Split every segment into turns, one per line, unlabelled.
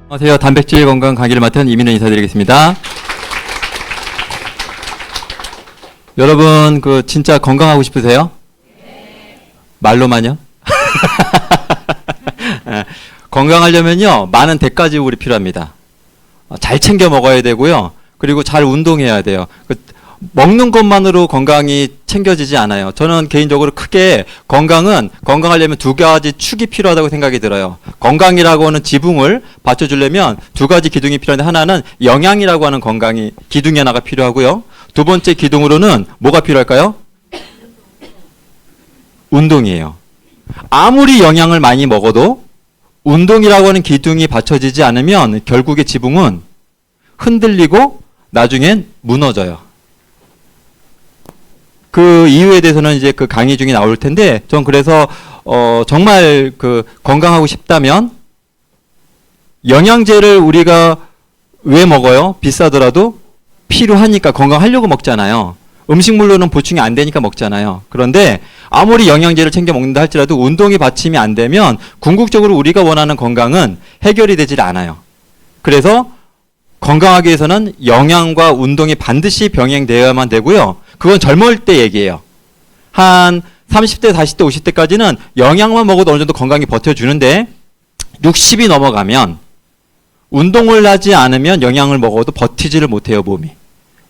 안녕하세요. 단백질 건강 강의를 맡은 이민우 인사드리겠습니다. 여러분, 진짜 건강하고 싶으세요? 네. 말로만요? 건강하려면요, 많은 대가 지불이 필요합니다. 잘 챙겨 먹어야 되고요. 그리고 잘 운동해야 돼요. 먹는 것만으로 건강이 챙겨지지 않아요. 저는 개인적으로 크게 건강하려면 두 가지 축이 필요하다고 생각이 들어요. 건강이라고 하는 지붕을 받쳐주려면 두 가지 기둥이 필요한데, 하나는 영양이라고 하는 기둥이 하나가 필요하고요. 두 번째 기둥으로는 뭐가 필요할까요? 운동이에요. 아무리 영양을 많이 먹어도 운동이라고 하는 기둥이 받쳐지지 않으면 결국에 지붕은 흔들리고 나중엔 무너져요. 그 이유에 대해서는 이제 그 강의 중에 나올 텐데, 전 그래서 정말 건강하고 싶다면 영양제를 우리가 왜 먹어요? 비싸더라도 필요하니까, 건강하려고 먹잖아요. 음식물로는 보충이 안 되니까 먹잖아요. 그런데 아무리 영양제를 챙겨 먹는다 할지라도 운동이 받침이 안 되면 궁극적으로 우리가 원하는 건강은 해결이 되질 않아요. 그래서 건강하기 위해서는 영양과 운동이 반드시 병행되어야만 되고요. 그건 젊을 때 얘기예요. 한 30대, 40대, 50대까지는 영양만 먹어도 어느 정도 건강이 버텨주는데, 60이 넘어가면 운동을 하지 않으면 영양을 먹어도 버티지를 못해요, 몸이.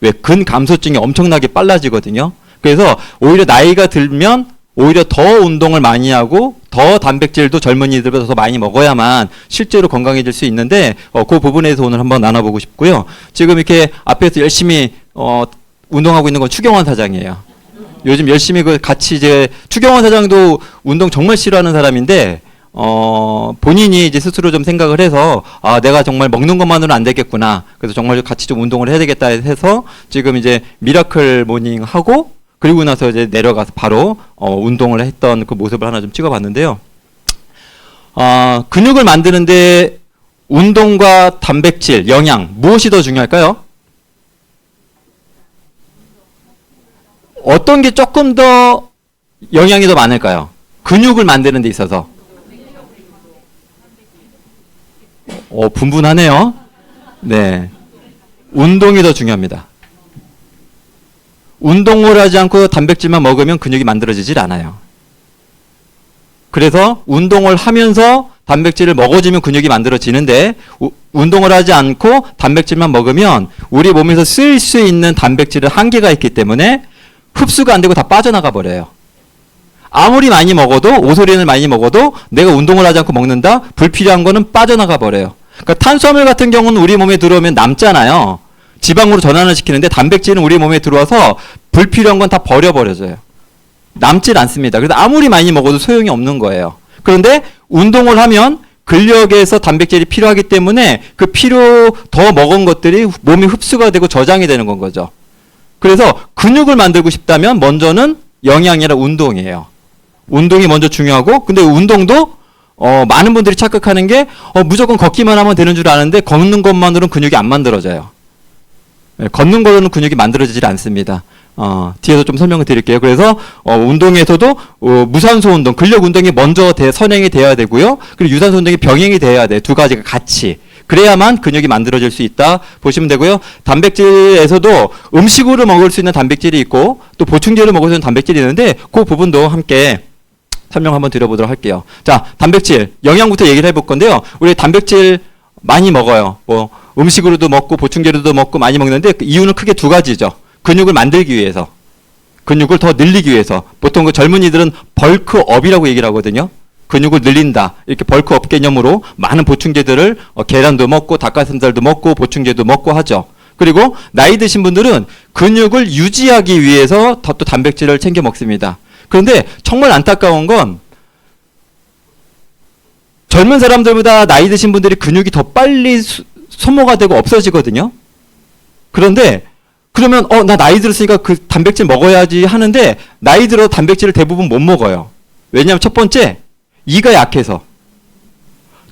왜? 근감소증이 엄청나게 빨라지거든요. 그래서 오히려 나이가 들면 오히려 더 운동을 많이 하고 더 단백질도 젊은이들보다 더 많이 먹어야만 실제로 건강해질 수 있는데, 그 부분에서 오늘 한번 나눠보고 싶고요. 지금 이렇게 앞에서 열심히 운동하고 있는 건 추경환 사장이에요. 요즘 열심히 같이 추경환 사장도 운동 정말 싫어하는 사람인데, 본인이 이제 스스로 좀 생각을 해서, 내가 정말 먹는 것만으로는 안 되겠구나. 그래서 정말 같이 좀 운동을 해야 되겠다 해서 지금 이제 미라클 모닝 하고, 그리고 나서 이제 내려가서 바로 운동을 했던 그 모습을 하나 좀 찍어봤는데요. 근육을 만드는데 운동과 단백질, 영양, 무엇이 더 중요할까요? 어떤 게 조금 더 영양이 더 많을까요? 근육을 만드는 데 있어서. 분분하네요. 네. 운동이 더 중요합니다. 운동을 하지 않고 단백질만 먹으면 근육이 만들어지질 않아요. 그래서 운동을 하면서 단백질을 먹어주면 근육이 만들어지는데, 운동을 하지 않고 단백질만 먹으면 우리 몸에서 쓸 수 있는 단백질은 한계가 있기 때문에 흡수가 안 되고 다 빠져나가 버려요. 아무리 많이 먹어도, 오소리를 많이 먹어도 내가 운동을 하지 않고 먹는다? 불필요한 거는 빠져나가 버려요. 그러니까 탄수화물 같은 경우는 우리 몸에 들어오면 남잖아요. 지방으로 전환을 시키는데, 단백질은 우리 몸에 들어와서 불필요한 건 다 버려버려져요. 남질 않습니다. 그래서 아무리 많이 먹어도 소용이 없는 거예요. 그런데 운동을 하면 근력에서 단백질이 필요하기 때문에 그 더 먹은 것들이 몸이 흡수가 되고 저장이 되는 건 거죠. 그래서 근육을 만들고 싶다면 먼저는 영양이라 운동이에요. 운동이 먼저 중요하고, 근데 운동도 많은 분들이 착각하는 게 무조건 걷기만 하면 되는 줄 아는데, 걷는 것만으로는 근육이 안 만들어져요. 걷는 걸로는 근육이 만들어지질 않습니다. 뒤에서 좀 설명을 드릴게요. 그래서 운동에서도 무산소 운동, 근력 운동이 먼저 선행이 돼야 되고요. 그리고 유산소 운동이 병행이 돼야 돼요. 두 가지가 같이. 그래야만 근육이 만들어질 수 있다 보시면 되고요. 단백질에서도 음식으로 먹을 수 있는 단백질이 있고, 또 보충제로 먹을 수 있는 단백질이 있는데, 그 부분도 함께 설명 한번 드려보도록 할게요. 자, 단백질, 영양부터 얘기를 해볼 건데요. 우리 단백질 많이 먹어요. 음식으로도 먹고 보충제로도 먹고 많이 먹는데, 그 이유는 크게 두 가지죠. 근육을 만들기 위해서, 근육을 더 늘리기 위해서. 보통 젊은이들은 벌크업이라고 얘기를 하거든요. 근육을 늘린다, 이렇게 벌크업 개념으로 많은 보충제들을 계란도 먹고 닭가슴살도 먹고 보충제도 먹고 하죠. 그리고 나이 드신 분들은 근육을 유지하기 위해서 또 단백질을 챙겨 먹습니다. 그런데 정말 안타까운 건, 젊은 사람들보다 나이 드신 분들이 근육이 더 빨리 소모가 되고 없어지거든요. 그런데 그러면 나 나이 들었으니까 그 단백질 먹어야지 하는데, 나이 들어 단백질을 대부분 못 먹어요. 왜냐하면 첫 번째, 이가 약해서.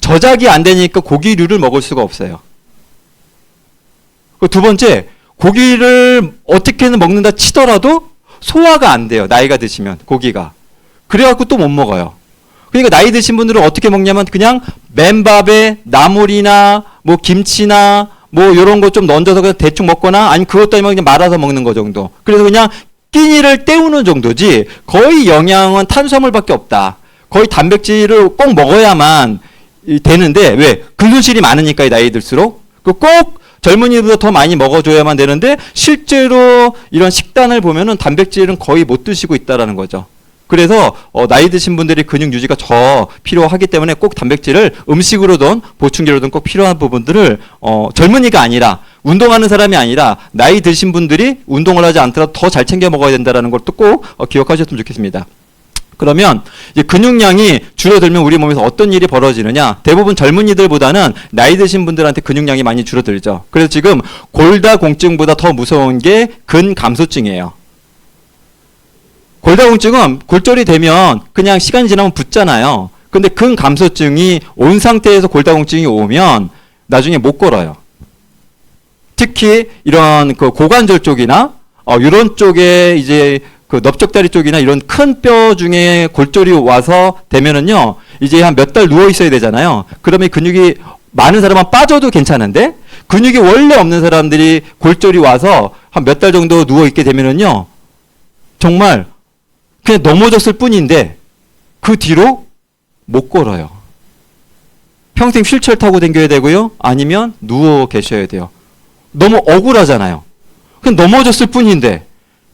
저작이 안 되니까 고기류를 먹을 수가 없어요. 두 번째, 고기를 어떻게는 먹는다 치더라도 소화가 안 돼요. 나이가 드시면 고기가. 그래갖고 또 못 먹어요. 그러니까 나이 드신 분들은 어떻게 먹냐면 그냥 맨밥에 나물이나 뭐 김치나 뭐 이런 거 좀 얹어서 그냥 대충 먹거나 아니면 그것도 아니면 그냥 말아서 먹는 거 정도. 그래서 그냥 끼니를 때우는 정도지 거의 영양은 탄수화물밖에 없다. 거의 단백질을 꼭 먹어야만 되는데 왜? 근손실이 많으니까 나이 들수록 꼭 젊은이보다 더 많이 먹어줘야만 되는데 실제로 이런 식단을 보면은 단백질은 거의 못 드시고 있다라는 거죠. 그래서 나이 드신 분들이 근육 유지가 더 필요하기 때문에 꼭 단백질을 음식으로든 보충제로든 꼭 필요한 부분들을 젊은이가 아니라 운동하는 사람이 아니라 나이 드신 분들이 운동을 하지 않더라도 더 잘 챙겨 먹어야 된다는 걸 또 꼭 기억하셨으면 좋겠습니다. 그러면 이제 근육량이 줄어들면 우리 몸에서 어떤 일이 벌어지느냐? 대부분 젊은이들보다는 나이 드신 분들한테 근육량이 많이 줄어들죠. 그래서 지금 골다공증보다 더 무서운 게 근감소증이에요. 골다공증은 골절이 되면 그냥 시간이 지나면 붓잖아요. 근데 근감소증이 온 상태에서 골다공증이 오면 나중에 못 걸어요. 특히 이런 그 고관절 쪽이나 이런 쪽에 이제 그 넓적다리 쪽이나 이런 큰 뼈 중에 골절이 와서 되면은요, 이제 한 몇 달 누워 있어야 되잖아요. 그러면 근육이 많은 사람은 빠져도 괜찮은데 근육이 원래 없는 사람들이 골절이 와서 한 몇 달 정도 누워 있게 되면은요, 정말 그냥 넘어졌을 뿐인데 그 뒤로 못 걸어요. 평생 휠체어 타고 다녀야 되고요, 아니면 누워 계셔야 돼요. 너무 억울하잖아요. 그냥 넘어졌을 뿐인데.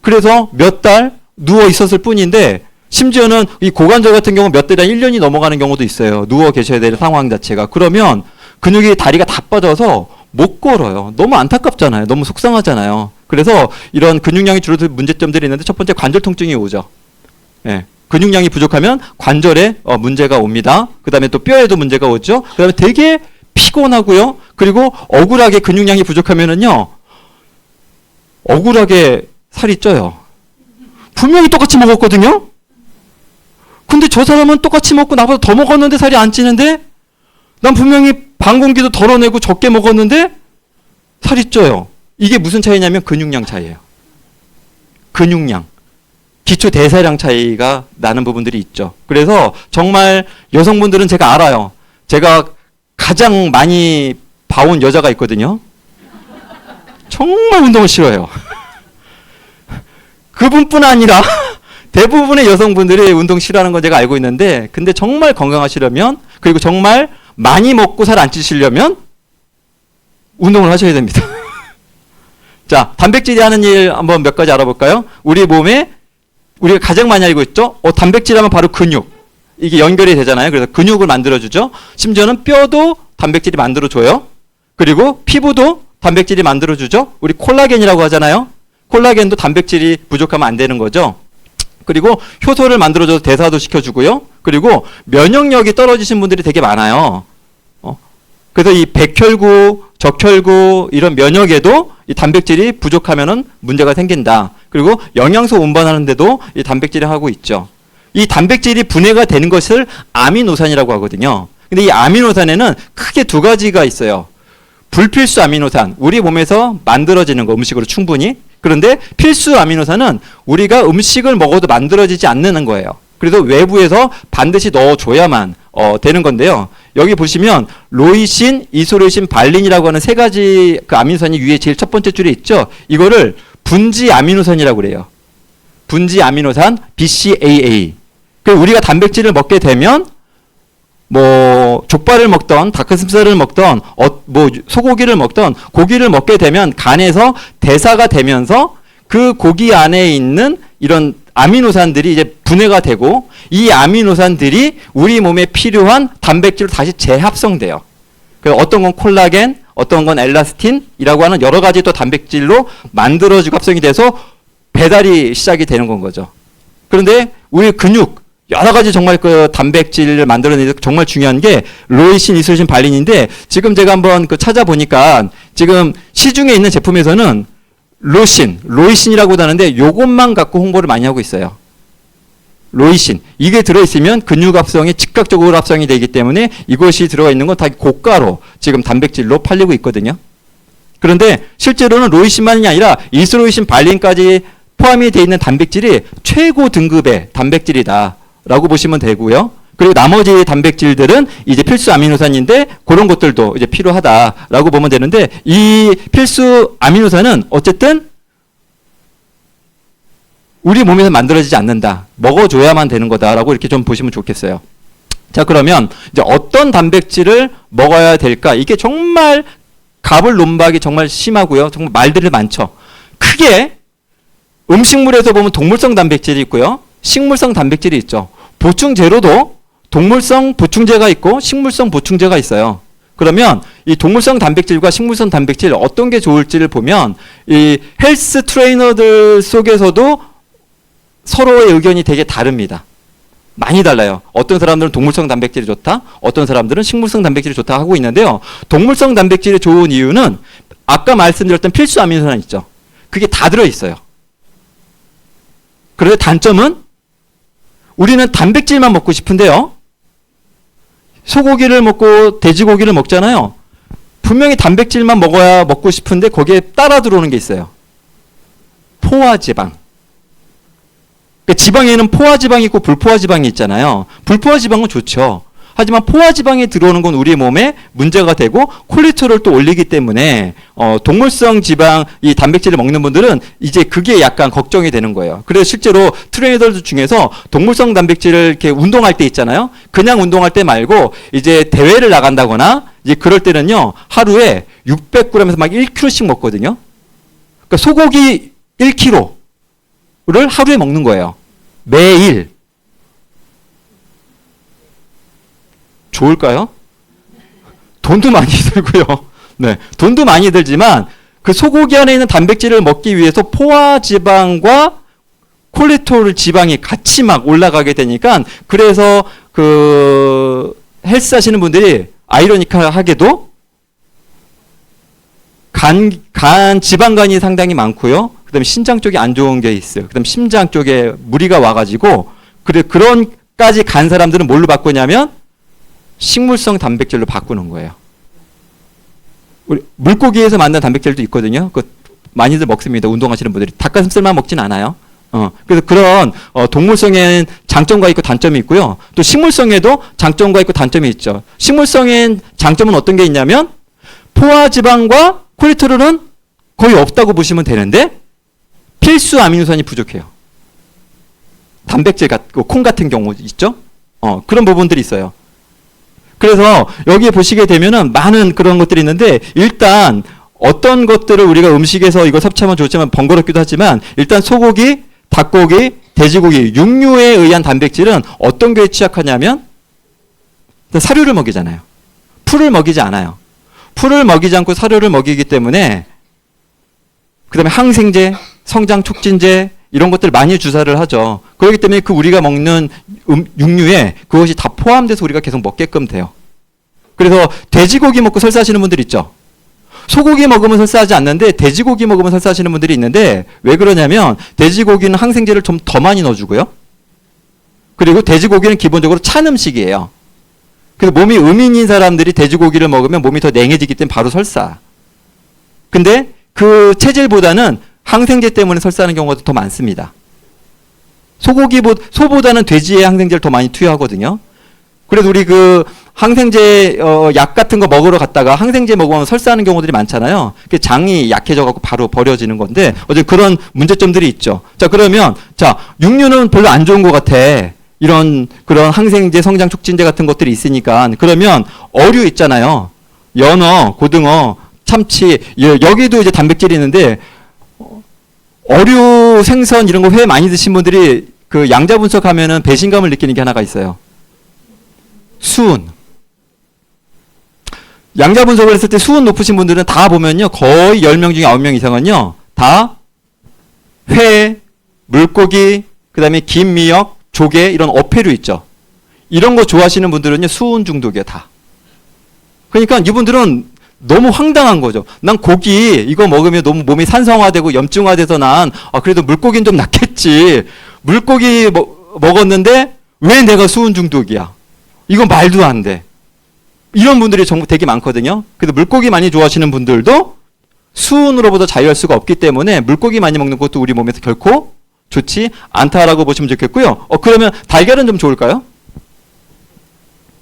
그래서 몇 달 누워 있었을 뿐인데 심지어는 이 고관절 같은 경우 몇 달이 1년이 넘어가는 경우도 있어요. 누워 계셔야 되는 상황 자체가. 그러면 근육이 다리가 다 빠져서 못 걸어요. 너무 안타깝잖아요. 너무 속상하잖아요. 그래서 이런 근육량이 줄어들 문제점들이 있는데 첫 번째 관절 통증이 오죠. 예. 근육량이 부족하면 관절에 문제가 옵니다. 그 다음에 또 뼈에도 문제가 오죠. 그 다음에 되게 피곤하고요. 그리고 억울하게 근육량이 부족하면은요, 억울하게 살이 쪄요. 분명히 똑같이 먹었거든요? 근데 저 사람은 똑같이 먹고 나보다 더 먹었는데 살이 안 찌는데? 난 분명히 반 공기도 덜어내고 적게 먹었는데 살이 쪄요. 이게 무슨 차이냐면 근육량 차이예요. 근육량. 기초 대사량 차이가 나는 부분들이 있죠. 그래서 정말 여성분들은 제가 알아요. 제가 가장 많이 봐온 여자가 있거든요. 정말 운동을 싫어해요. 그분뿐 아니라 대부분의 여성분들이 운동 싫어하는 건 제가 알고 있는데, 근데 정말 건강하시려면, 그리고 정말 많이 먹고 살 안 찌시려면 운동을 하셔야 됩니다. 자, 단백질이 하는 일 한번 몇 가지 알아볼까요? 우리 몸에 우리가 가장 많이 알고 있죠? 단백질 하면 바로 근육. 이게 연결이 되잖아요. 그래서 근육을 만들어주죠. 심지어는 뼈도 단백질이 만들어줘요. 그리고 피부도 단백질이 만들어주죠. 우리 콜라겐이라고 하잖아요. 콜라겐도 단백질이 부족하면 안 되는 거죠. 그리고 효소를 만들어줘서 대사도 시켜주고요. 그리고 면역력이 떨어지신 분들이 되게 많아요. 그래서 이 백혈구, 적혈구 이런 면역에도 이 단백질이 부족하면은 문제가 생긴다. 그리고 영양소 운반하는데도 이 단백질이 하고 있죠. 이 단백질이 분해가 되는 것을 아미노산이라고 하거든요. 근데 이 아미노산에는 크게 두 가지가 있어요. 불필수 아미노산, 우리 몸에서 만들어지는 거 음식으로 충분히. 그런데 필수 아미노산은 우리가 음식을 먹어도 만들어지지 않는 거예요. 그래서 외부에서 반드시 넣어줘야만 되는 건데요. 여기 보시면 로이신, 이소레신, 발린이라고 하는 세 가지 그 아미노산이 위에 제일 첫 번째 줄에 있죠. 이거를 분지 아미노산이라고 그래요. 분지 아미노산 BCAA. 그 우리가 단백질을 먹게 되면 뭐 족발을 먹던 닭가슴살을 먹던 뭐 소고기를 먹던 고기를 먹게 되면 간에서 대사가 되면서 그 고기 안에 있는 이런 아미노산들이 이제 분해가 되고 이 아미노산들이 우리 몸에 필요한 단백질로 다시 재합성돼요. 그래서 어떤 건 콜라겐, 어떤 건 엘라스틴이라고 하는 여러 가지 또 단백질로 만들어지고 합성이 돼서 배달이 시작이 되는 건 거죠. 그런데 우리 근육 여러 가지 정말 그 단백질을 만들어내는 데 정말 중요한 게 로이신, 이소신, 발린인데 지금 제가 한번 그 찾아보니까 지금 시중에 있는 제품에서는 로이신이라고도 하는데 요것만 갖고 홍보를 많이 하고 있어요. 로이신. 이게 들어있으면 근육 합성이 즉각적으로 합성이 되기 때문에 이것이 들어가 있는 건 다 고가로 지금 단백질로 팔리고 있거든요. 그런데 실제로는 로이신만이 아니라 이소로이신, 발린까지 포함이 되어 있는 단백질이 최고 등급의 단백질이다 라고 보시면 되고요. 그리고 나머지 단백질들은 이제 필수 아미노산인데 그런 것들도 이제 필요하다라고 보면 되는데 이 필수 아미노산은 어쨌든 우리 몸에서 만들어지지 않는다. 먹어줘야만 되는 거다라고 이렇게 좀 보시면 좋겠어요. 자, 그러면 이제 어떤 단백질을 먹어야 될까? 이게 정말 가불논박이 정말 심하고요. 정말 말들이 많죠. 크게 음식물에서 보면 동물성 단백질이 있고요. 식물성 단백질이 있죠. 보충제로도 동물성 보충제가 있고 식물성 보충제가 있어요. 그러면 이 동물성 단백질과 식물성 단백질 어떤 게 좋을지를 보면 이 헬스 트레이너들 속에서도 서로의 의견이 되게 다릅니다. 많이 달라요. 어떤 사람들은 동물성 단백질이 좋다, 어떤 사람들은 식물성 단백질이 좋다 하고 있는데요. 동물성 단백질이 좋은 이유는 아까 말씀드렸던 필수 아미노산 있죠. 그게 다 들어있어요. 그런데 단점은 우리는 단백질만 먹고 싶은데요. 소고기를 먹고 돼지고기를 먹잖아요. 분명히 단백질만 먹고 싶은데 거기에 따라 들어오는 게 있어요. 포화지방. 그러니까 지방에는 포화지방이 있고 불포화지방이 있잖아요. 불포화지방은 좋죠. 하지만 포화지방이 들어오는 건 우리 몸에 문제가 되고 콜레스테롤을 또 올리기 때문에 동물성 지방 이 단백질을 먹는 분들은 이제 그게 약간 걱정이 되는 거예요. 그래서 실제로 트레이너들 중에서 동물성 단백질을 이렇게 운동할 때 있잖아요. 그냥 운동할 때 말고 이제 대회를 나간다거나 이제 그럴 때는요 하루에 600g에서 막 1kg씩 먹거든요. 그러니까 소고기 1kg를 하루에 먹는 거예요. 매일. 좋을까요? 돈도 많이 들고요. 네, 돈도 많이 들지만 그 소고기 안에 있는 단백질을 먹기 위해서 포화지방과 콜레스테롤 지방이 같이 막 올라가게 되니까 그래서 그 헬스 하시는 분들이 아이러니컬하게도 간 지방간이 상당히 많고요. 그다음에 신장 쪽에 안 좋은 게 있어요. 그다음에 심장 쪽에 무리가 와가지고 그런까지 간 사람들은 뭘로 바꾸냐면 식물성 단백질로 바꾸는 거예요. 우리 물고기에서 만든 단백질도 있거든요. 그 많이들 먹습니다. 운동하시는 분들이 닭가슴살만 먹진 않아요. 그래서 그런 동물성엔 장점과 있고 단점이 있고요. 또 식물성에도 장점과 있고 단점이 있죠. 식물성엔 장점은 어떤 게 있냐면 포화지방과 콜레스테롤은 거의 없다고 보시면 되는데 필수 아미노산이 부족해요. 단백질 콩 같은 경우 있죠. 그런 부분들이 있어요. 그래서 여기에 보시게 되면은 많은 그런 것들이 있는데 일단 어떤 것들을 우리가 음식에서 이거 섭취하면 좋지만 번거롭기도 하지만 일단 소고기, 닭고기, 돼지고기, 육류에 의한 단백질은 어떤 게 취약하냐면 사료를 먹이잖아요. 풀을 먹이지 않아요. 풀을 먹이지 않고 사료를 먹이기 때문에 그다음에 항생제, 성장 촉진제 이런 것들 많이 주사를 하죠. 그렇기 때문에 그 우리가 먹는 육류에 그것이 다 포함돼서 우리가 계속 먹게끔 돼요. 그래서 돼지고기 먹고 설사하시는 분들 있죠. 소고기 먹으면 설사하지 않는데 돼지고기 먹으면 설사하시는 분들이 있는데 왜 그러냐면 돼지고기는 항생제를 좀 더 많이 넣어주고요. 그리고 돼지고기는 기본적으로 찬 음식이에요. 그래서 몸이 음인인 사람들이 돼지고기를 먹으면 몸이 더 냉해지기 때문에 바로 설사. 근데 그 체질보다는 항생제 때문에 설사하는 경우가 더 많습니다. 소보다는 돼지의 항생제를 더 많이 투여하거든요. 그래서 우리 그 항생제 약 같은 거 먹으러 갔다가 항생제 먹으면 설사하는 경우들이 많잖아요. 장이 약해져 갖고 바로 버려지는 건데 어제 그런 문제점들이 있죠. 자, 그러면 육류는 별로 안 좋은 것 같아. 이런 그런 항생제, 성장 촉진제 같은 것들이 있으니까 그러면 어류 있잖아요. 연어, 고등어, 참치 여기도 이제 단백질이 있는데 어류, 생선 이런 거 회 많이 드신 분들이 그 양자 분석하면은 배신감을 느끼는 게 하나가 있어요. 수은. 양자 분석을 했을 때 수은 높으신 분들은 다 보면요. 거의 10명 중에 9명 이상은요. 다 회, 물고기, 그 다음에 김, 미역, 조개 이런 어패류 있죠. 이런 거 좋아하시는 분들은요. 수은 중독이에요. 다. 그러니까 이분들은 너무 황당한 거죠. 난 고기 이거 먹으면 너무 몸이 산성화되고 염증화돼서 난 그래도 물고기는 좀 낫겠지. 물고기 먹었는데 왜 내가 수은 중독이야. 이건 말도 안 돼. 이런 분들이 정말 되게 많거든요. 그래서 물고기 많이 좋아하시는 분들도 수은으로부터 자유할 수가 없기 때문에 물고기 많이 먹는 것도 우리 몸에서 결코 좋지 않다라고 보시면 좋겠고요. 그러면 달걀은 좀 좋을까요?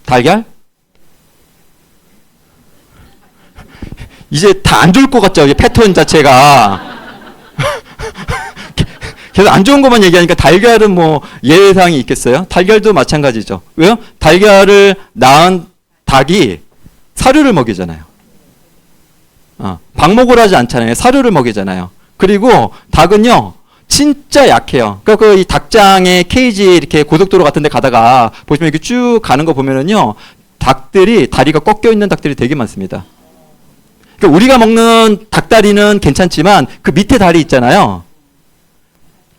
달걀? 이제 다 안 좋을 것 같죠? 이 패턴 자체가. 계속 안 좋은 것만 얘기하니까 달걀은 뭐 예외사항이 있겠어요? 달걀도 마찬가지죠. 왜요? 달걀을 낳은 닭이 사료를 먹이잖아요. 방목을 하지 않잖아요. 사료를 먹이잖아요. 그리고 닭은요, 진짜 약해요. 그러니까 이 닭장의 케이지 이렇게 고속도로 같은 데 가다가 보시면 이렇게 쭉 가는 거 보면은요, 닭들이, 다리가 꺾여 있는 닭들이 되게 많습니다. 그러니까 우리가 먹는 닭다리는 괜찮지만 그 밑에 다리 있잖아요.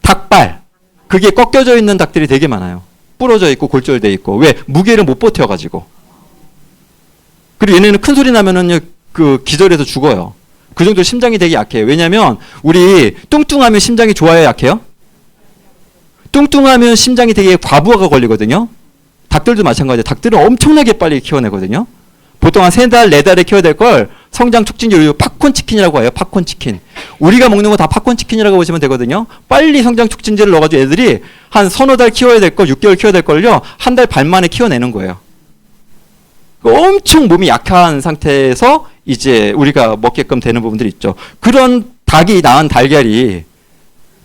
닭발. 그게 꺾여져 있는 닭들이 되게 많아요. 부러져 있고 골절돼 있고. 왜? 무게를 못 버텨가지고. 그리고 얘네는 큰 소리 나면은 그 기절해서 죽어요. 그 정도 심장이 되게 약해요. 왜냐면 우리 뚱뚱하면 심장이 좋아요, 약해요? 뚱뚱하면 심장이 되게 과부하가 걸리거든요. 닭들도 마찬가지예요. 닭들은 엄청나게 빨리 키워내거든요. 보통 한 3달, 4달에 키워야 될 걸 성장 촉진제, 팝콘 치킨이라고 해요. 팝콘 치킨. 우리가 먹는 거 다 팝콘 치킨이라고 보시면 되거든요. 빨리 성장 촉진제를 넣어가지고 애들이 한 서너 달 키워야 될 걸, 6개월 키워야 될 걸요, 한 달 반 만에 키워내는 거예요. 엄청 몸이 약한 상태에서 이제 우리가 먹게끔 되는 부분들이 있죠. 그런 닭이 낳은 달걀이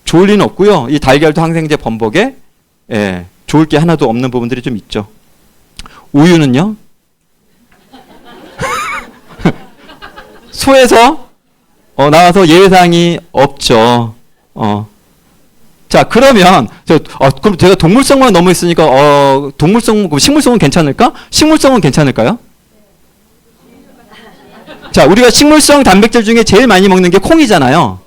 좋을 리는 없고요. 이 달걀도 항생제 범벅에 좋을 게 하나도 없는 부분들이 좀 있죠. 우유는요? 소에서 나와서 예외사항이 없죠. 자, 그러면 그럼 제가 동물성만 너무 있으니까 식물성은 괜찮을까? 식물성은 괜찮을까요? 자, 우리가 식물성 단백질 중에 제일 많이 먹는 게 콩이잖아요.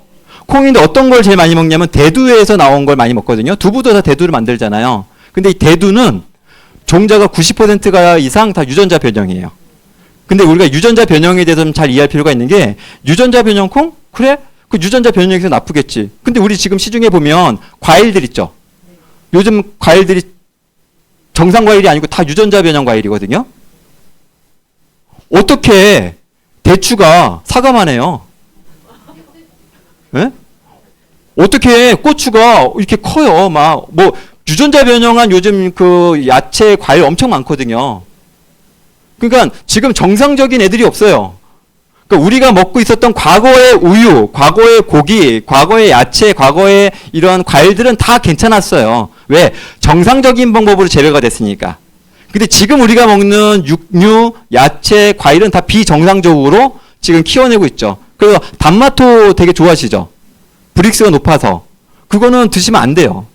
콩인데 어떤 걸 제일 많이 먹냐면 대두에서 나온 걸 많이 먹거든요. 두부도 다 대두를 만들잖아요. 근데 이 대두는 종자가 90%가 이상 다 유전자 변형이에요. 근데 우리가 유전자 변형에 대해서 좀 잘 이해할 필요가 있는 게, 유전자 변형 콩? 그래? 그 유전자 변형에서 나쁘겠지. 근데 우리 지금 시중에 보면 과일들 있죠. 요즘 과일들이 정상 과일이 아니고 다 유전자 변형 과일이거든요. 어떻게 대추가 사과만 해요? 예? 어떻게 고추가 이렇게 커요? 유전자 변형한 요즘 그 야채, 과일 엄청 많거든요. 그러니까 지금 정상적인 애들이 없어요. 그러니까 우리가 먹고 있었던 과거의 우유, 과거의 고기, 과거의 야채, 과거의 이런 과일들은 다 괜찮았어요. 왜? 정상적인 방법으로 재배가 됐으니까. 근데 지금 우리가 먹는 육류, 야채, 과일은 다 비정상적으로 지금 키워내고 있죠. 그래서 단마토 되게 좋아하시죠? 브릭스가 높아서. 그거는 드시면 안 돼요.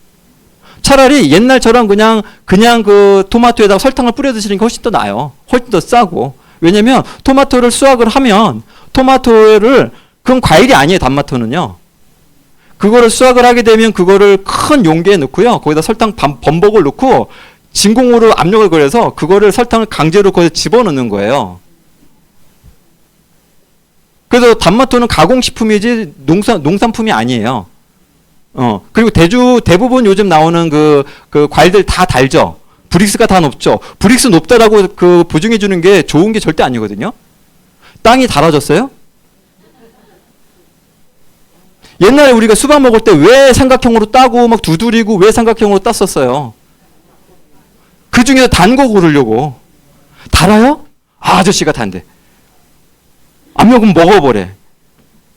차라리 옛날처럼 그냥 그 토마토에다가 설탕을 뿌려 드시는 게 훨씬 더 나아요. 훨씬 더 싸고. 왜냐면 토마토를 수확을 하면 그건 과일이 아니에요, 단마토는요. 그거를 수확을 하게 되면 그거를 큰 용기에 넣고요. 거기다 설탕 범벅을 넣고 진공으로 압력을 걸어서 그거를 설탕을 강제로 거기에 집어넣는 거예요. 그래서 단마토는 가공식품이지 농산품이 아니에요. 그리고 대부분 요즘 나오는 그 과일들 다 달죠. 브릭스가 다 높죠. 브릭스 높다라고 그 보증해 주는 게 좋은 게 절대 아니거든요. 땅이 달아졌어요? 옛날에 우리가 수박 먹을 때 왜 삼각형으로 따고 막 두드리고 왜 삼각형으로 땄었어요? 그 중에서 단 거 고르려고. 달아요? 아저씨가 단데. 압력은 먹어버려.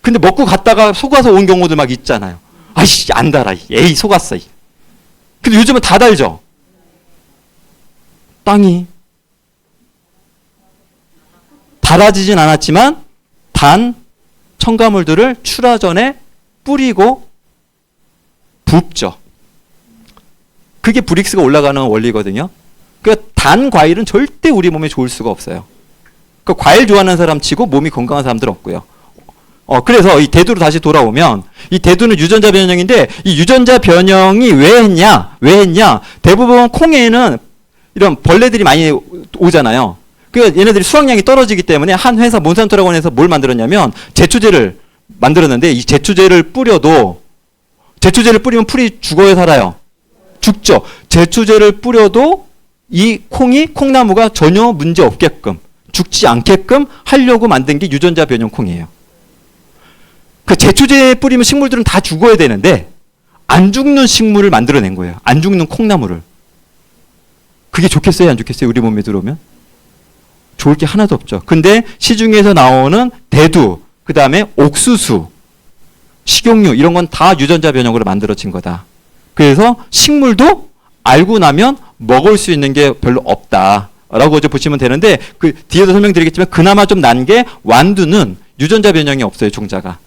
근데 먹고 갔다가 속아서 온 경우도 막 있잖아요. 아이씨, 안 달아. 에이, 속았어. 근데 요즘은 다 달죠? 땅이. 달아지진 않았지만, 단 첨가물들을 출하전에 뿌리고 붓죠. 그게 브릭스가 올라가는 원리거든요. 그러니까 단 과일은 절대 우리 몸에 좋을 수가 없어요. 그러니까 과일 좋아하는 사람 치고 몸이 건강한 사람들 없고요. 그래서 이 대두로 다시 돌아오면, 이 대두는 유전자 변형인데, 이 유전자 변형이 왜 했냐? 대부분 콩에는 이런 벌레들이 많이 오잖아요. 그러니까 얘네들이 수확량이 떨어지기 때문에 한 회사, 몬산토라고 하는 회사 뭘 만들었냐면, 제초제를 만들었는데, 이 제초제를 뿌리면 풀이 죽어요, 살아요? 죽죠. 제초제를 뿌려도 이 콩나무가 전혀 문제 없게끔, 죽지 않게끔 하려고 만든 게 유전자 변형 콩이에요. 그 제초제 뿌리면 식물들은 다 죽어야 되는데 안 죽는 식물을 만들어낸 거예요. 안 죽는 콩나무를. 그게 좋겠어요, 안 좋겠어요? 우리 몸에 들어오면? 좋을 게 하나도 없죠. 근데 시중에서 나오는 대두, 그 다음에 옥수수, 식용유 이런 건 다 유전자 변형으로 만들어진 거다. 그래서 식물도 알고 나면 먹을 수 있는 게 별로 없다라고 이제 보시면 되는데, 그 뒤에도 설명드리겠지만 그나마 좀 난 게 완두는 유전자 변형이 없어요, 종자가.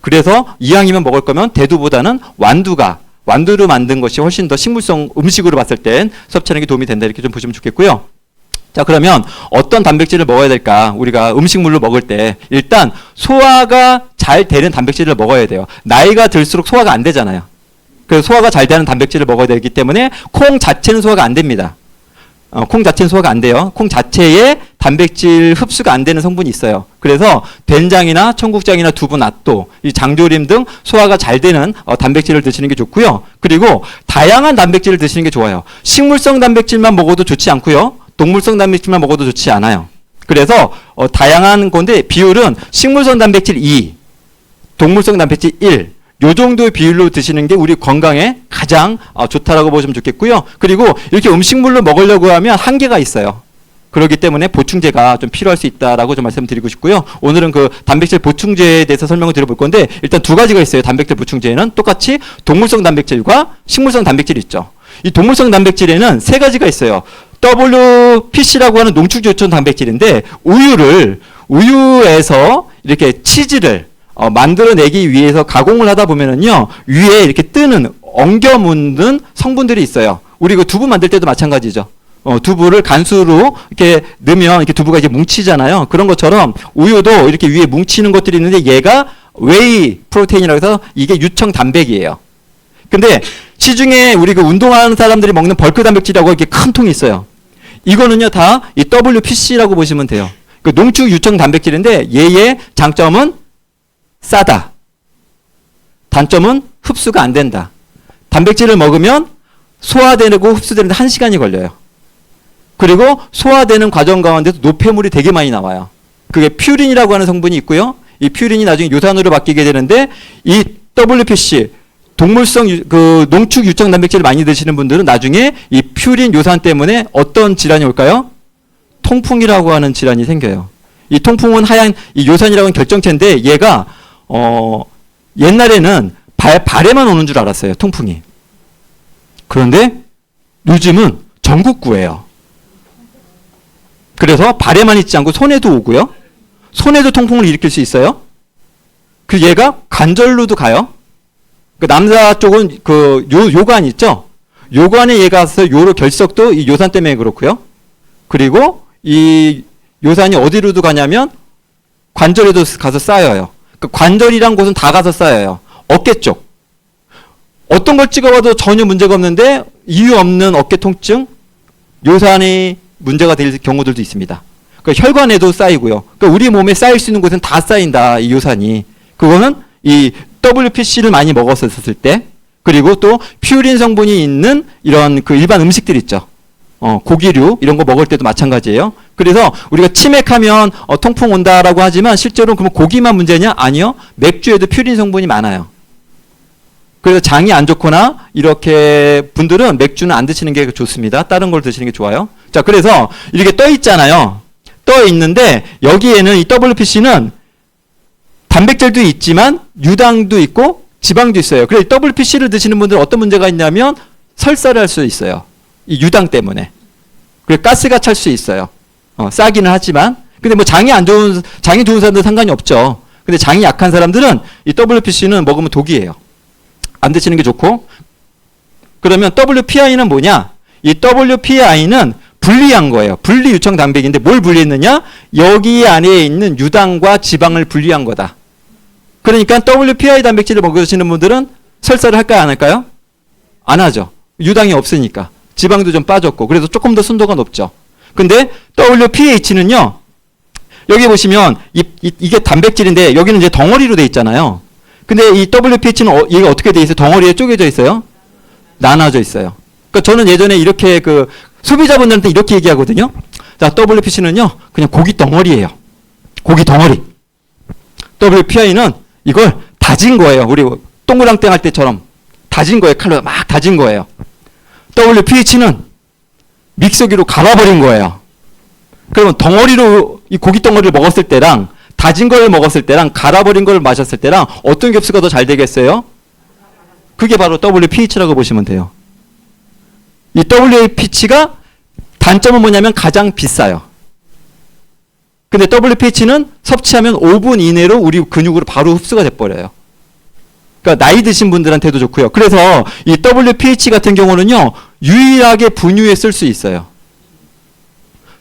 그래서 이왕이면 먹을 거면 대두보다는 완두로 만든 것이 훨씬 더 식물성 음식으로 봤을 땐 섭취하는 게 도움이 된다, 이렇게 좀 보시면 좋겠고요. 자, 그러면 어떤 단백질을 먹어야 될까? 우리가 음식물로 먹을 때 일단 소화가 잘 되는 단백질을 먹어야 돼요. 나이가 들수록 소화가 안 되잖아요. 그래서 소화가 잘 되는 단백질을 먹어야 되기 때문에 콩 자체는 소화가 안 됩니다. 콩 자체는 소화가 안 돼요. 콩 자체에 단백질 흡수가 안 되는 성분이 있어요. 그래서 된장이나 청국장이나 두부, 낫또, 이 장조림 등 소화가 잘 되는 단백질을 드시는 게 좋고요. 그리고 다양한 단백질을 드시는 게 좋아요. 식물성 단백질만 먹어도 좋지 않고요. 동물성 단백질만 먹어도 좋지 않아요. 그래서 다양한 건데 비율은 식물성 단백질 2, 동물성 단백질 1, 요 정도의 비율로 드시는 게 우리 건강에 가장 좋다라고 보시면 좋겠고요. 그리고 이렇게 음식물로 먹으려고 하면 한계가 있어요. 그렇기 때문에 보충제가 좀 필요할 수 있다라고 좀 말씀드리고 싶고요. 오늘은 그 단백질 보충제에 대해서 설명을 드려볼 건데, 일단 두 가지가 있어요. 단백질 보충제에는 똑같이 동물성 단백질과 식물성 단백질이 있죠. 이 동물성 단백질에는 세 가지가 있어요. WPC라고 하는 농축지유청 단백질인데, 우유에서 이렇게 치즈를 만들어내기 위해서 가공을 하다 보면은요, 위에 이렇게 뜨는, 엉겨 묻는 성분들이 있어요. 우리 그 두부 만들 때도 마찬가지죠. 두부를 간수로 이렇게 넣으면 이렇게 두부가 이제 뭉치잖아요. 그런 것처럼 우유도 이렇게 위에 뭉치는 것들이 있는데, 얘가 웨이 프로테인이라고 해서 이게 유청 단백이에요. 근데 시중에 우리 그 운동하는 사람들이 먹는 벌크 단백질이라고 이렇게 큰 통이 있어요. 이거는요, 다 이 WPC라고 보시면 돼요. 그 농축 유청 단백질인데, 얘의 장점은 싸다. 단점은 흡수가 안 된다. 단백질을 먹으면 소화되고 흡수되는데 1시간이 걸려요. 그리고 소화되는 과정 가운데도 노폐물이 되게 많이 나와요. 그게 퓨린이라고 하는 성분이 있고요. 이 퓨린이 나중에 요산으로 바뀌게 되는데, 이 WPC, 동물성 그 농축 유청 단백질을 많이 드시는 분들은 나중에 이 퓨린 요산 때문에 어떤 질환이 올까요? 통풍이라고 하는 질환이 생겨요. 이 통풍은 하얀 이 요산이라고 하는 결정체인데, 얘가 옛날에는 발에만 오는 줄 알았어요, 통풍이. 그런데 요즘은 전국구예요. 그래서 발에만 있지 않고 손에도 오고요. 손에도 통풍을 일으킬 수 있어요. 그 얘가 관절로도 가요. 그 남자 쪽은 그 요관 있죠? 요관에 얘가 가서 요로 결석도 이 요산 때문에 그렇고요. 그리고 이 요산이 어디로도 가냐면 관절에도 가서 쌓여요. 그 관절이란 곳은 다 가서 쌓여요. 어깨 쪽. 어떤 걸 찍어봐도 전혀 문제가 없는데 이유 없는 어깨 통증, 요산이 문제가 될 경우들도 있습니다. 그러니까 혈관에도 쌓이고요. 그러니까 우리 몸에 쌓일 수 있는 곳은 다 쌓인다, 이 요산이. 그거는 이 WPC를 많이 먹었을 때, 그리고 또 퓨린 성분이 있는 이런 그 일반 음식들 있죠. 고기류 이런 거 먹을 때도 마찬가지예요. 그래서 우리가 치맥하면 통풍 온다라고 하지만 실제로 그러면 고기만 문제냐? 아니요. 맥주에도 퓨린 성분이 많아요. 그래서 장이 안 좋거나 이렇게 분들은 맥주는 안 드시는 게 좋습니다. 다른 걸 드시는 게 좋아요. 자, 그래서 이렇게 떠 있잖아요. 떠 있는데 여기에는 이 WPC는 단백질도 있지만 유당도 있고 지방도 있어요. 그래서 WPC를 드시는 분들은 어떤 문제가 있냐면 설사를 할 수 있어요. 이 유당 때문에. 그리고 가스가 찰 수 있어요. 싸기는 하지만. 근데 뭐 장이 좋은 사람들은 상관이 없죠. 근데 장이 약한 사람들은 이 WPC는 먹으면 독이에요. 안 드시는 게 좋고. 그러면 WPI는 뭐냐? 이 WPI는 분리한 거예요. 분리 유청 단백인데 뭘 분리했느냐? 여기 안에 있는 유당과 지방을 분리한 거다. 그러니까 WPI 단백질을 먹으시는 분들은 설사를 할까요? 안 할까요? 안 하죠. 유당이 없으니까. 지방도 좀 빠졌고. 그래서 조금 더 순도가 높죠. 근데 WPH는요. 여기 보시면 이게 단백질인데 여기는 이제 덩어리로 돼 있잖아요. 근데 이 WPH는 얘가 어떻게 돼 있어요? 덩어리에 쪼개져 있어요? 나눠져 있어요. 그러니까 저는 예전에 이렇게 그 소비자분들한테 이렇게 얘기하거든요. 자, WPC는요. 그냥 고기 덩어리예요. 고기 덩어리. WPI는 이걸 다진 거예요. 우리 동그랑땡 할 때처럼 다진 거예요. 칼로 막 다진 거예요. WPH는 믹서기로 갈아버린 거예요. 그러면 덩어리로 이 고기 덩어리를 먹었을 때랑 다진 걸 먹었을 때랑 갈아버린 걸 마셨을 때랑 어떤 게 흡수가 더 잘 되겠어요? 그게 바로 WPH라고 보시면 돼요. 이 WPH가 단점은 뭐냐면 가장 비싸요. 근데 WPH는 섭취하면 5분 이내로 우리 근육으로 바로 흡수가 돼버려요. 그러니까 나이 드신 분들한테도 좋고요. 그래서 이 WPH 같은 경우는요, 유일하게 분유에 쓸 수 있어요.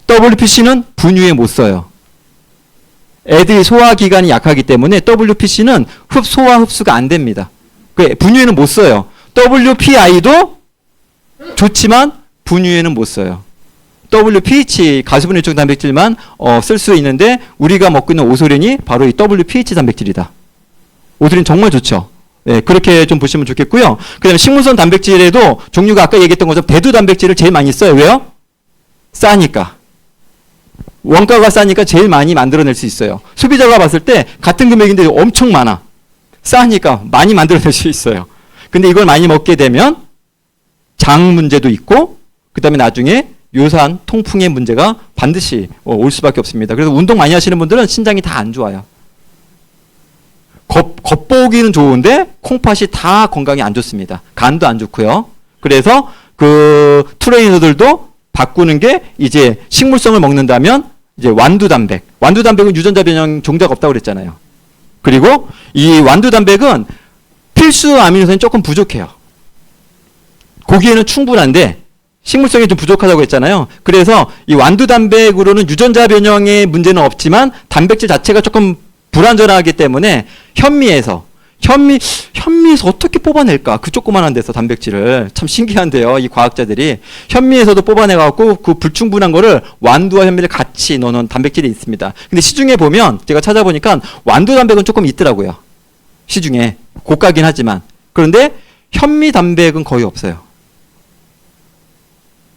WPC는 분유에 못 써요. 애들이 소화기관이 약하기 때문에 WPC는 소화 흡수가 안 됩니다. 분유에는 못 써요. WPI도 좋지만 분유에는 못 써요. WPH 가수분 일종 단백질만 쓸 수 있는데 우리가 먹고 있는 오소린이 바로 이 WPH 단백질이다. 오소린 정말 좋죠. 네, 그렇게 좀 보시면 좋겠고요. 그 다음에 식물성 단백질에도 종류가 아까 얘기했던 것처럼 대두 단백질을 제일 많이 써요. 왜요? 싸니까. 원가가 싸니까 제일 많이 만들어낼 수 있어요. 소비자가 봤을 때 같은 금액인데 엄청 많아. 싸니까 많이 만들어낼 수 있어요. 근데 이걸 많이 먹게 되면 장 문제도 있고 그 다음에 나중에 요산, 통풍의 문제가 반드시 올 수밖에 없습니다. 그래서 운동 많이 하시는 분들은 신장이 다 안 좋아요. 겉보기는 좋은데 콩팥이 다 건강에 안 좋습니다. 간도 안 좋고요. 그래서 그 트레이너들도 바꾸는 게 이제 식물성을 먹는다면 이제 완두단백. 완두단백은 유전자 변형 종자가 없다고 그랬잖아요. 그리고 이 완두단백은 필수 아미노산이 조금 부족해요. 고기에는 충분한데 식물성이 좀 부족하다고 했잖아요. 그래서 이 완두단백으로는 유전자 변형의 문제는 없지만 단백질 자체가 조금 불완전하기 때문에 현미에서 어떻게 뽑아낼까? 그 조그만한 데서 단백질을. 참 신기한데요. 이 과학자들이. 현미에서도 뽑아내갖고 그 불충분한 거를 완두와 현미를 같이 넣어놓은 단백질이 있습니다. 근데 시중에 보면 제가 찾아보니까 완두 단백은 조금 있더라고요. 시중에. 고가긴 하지만. 그런데 현미 단백은 거의 없어요.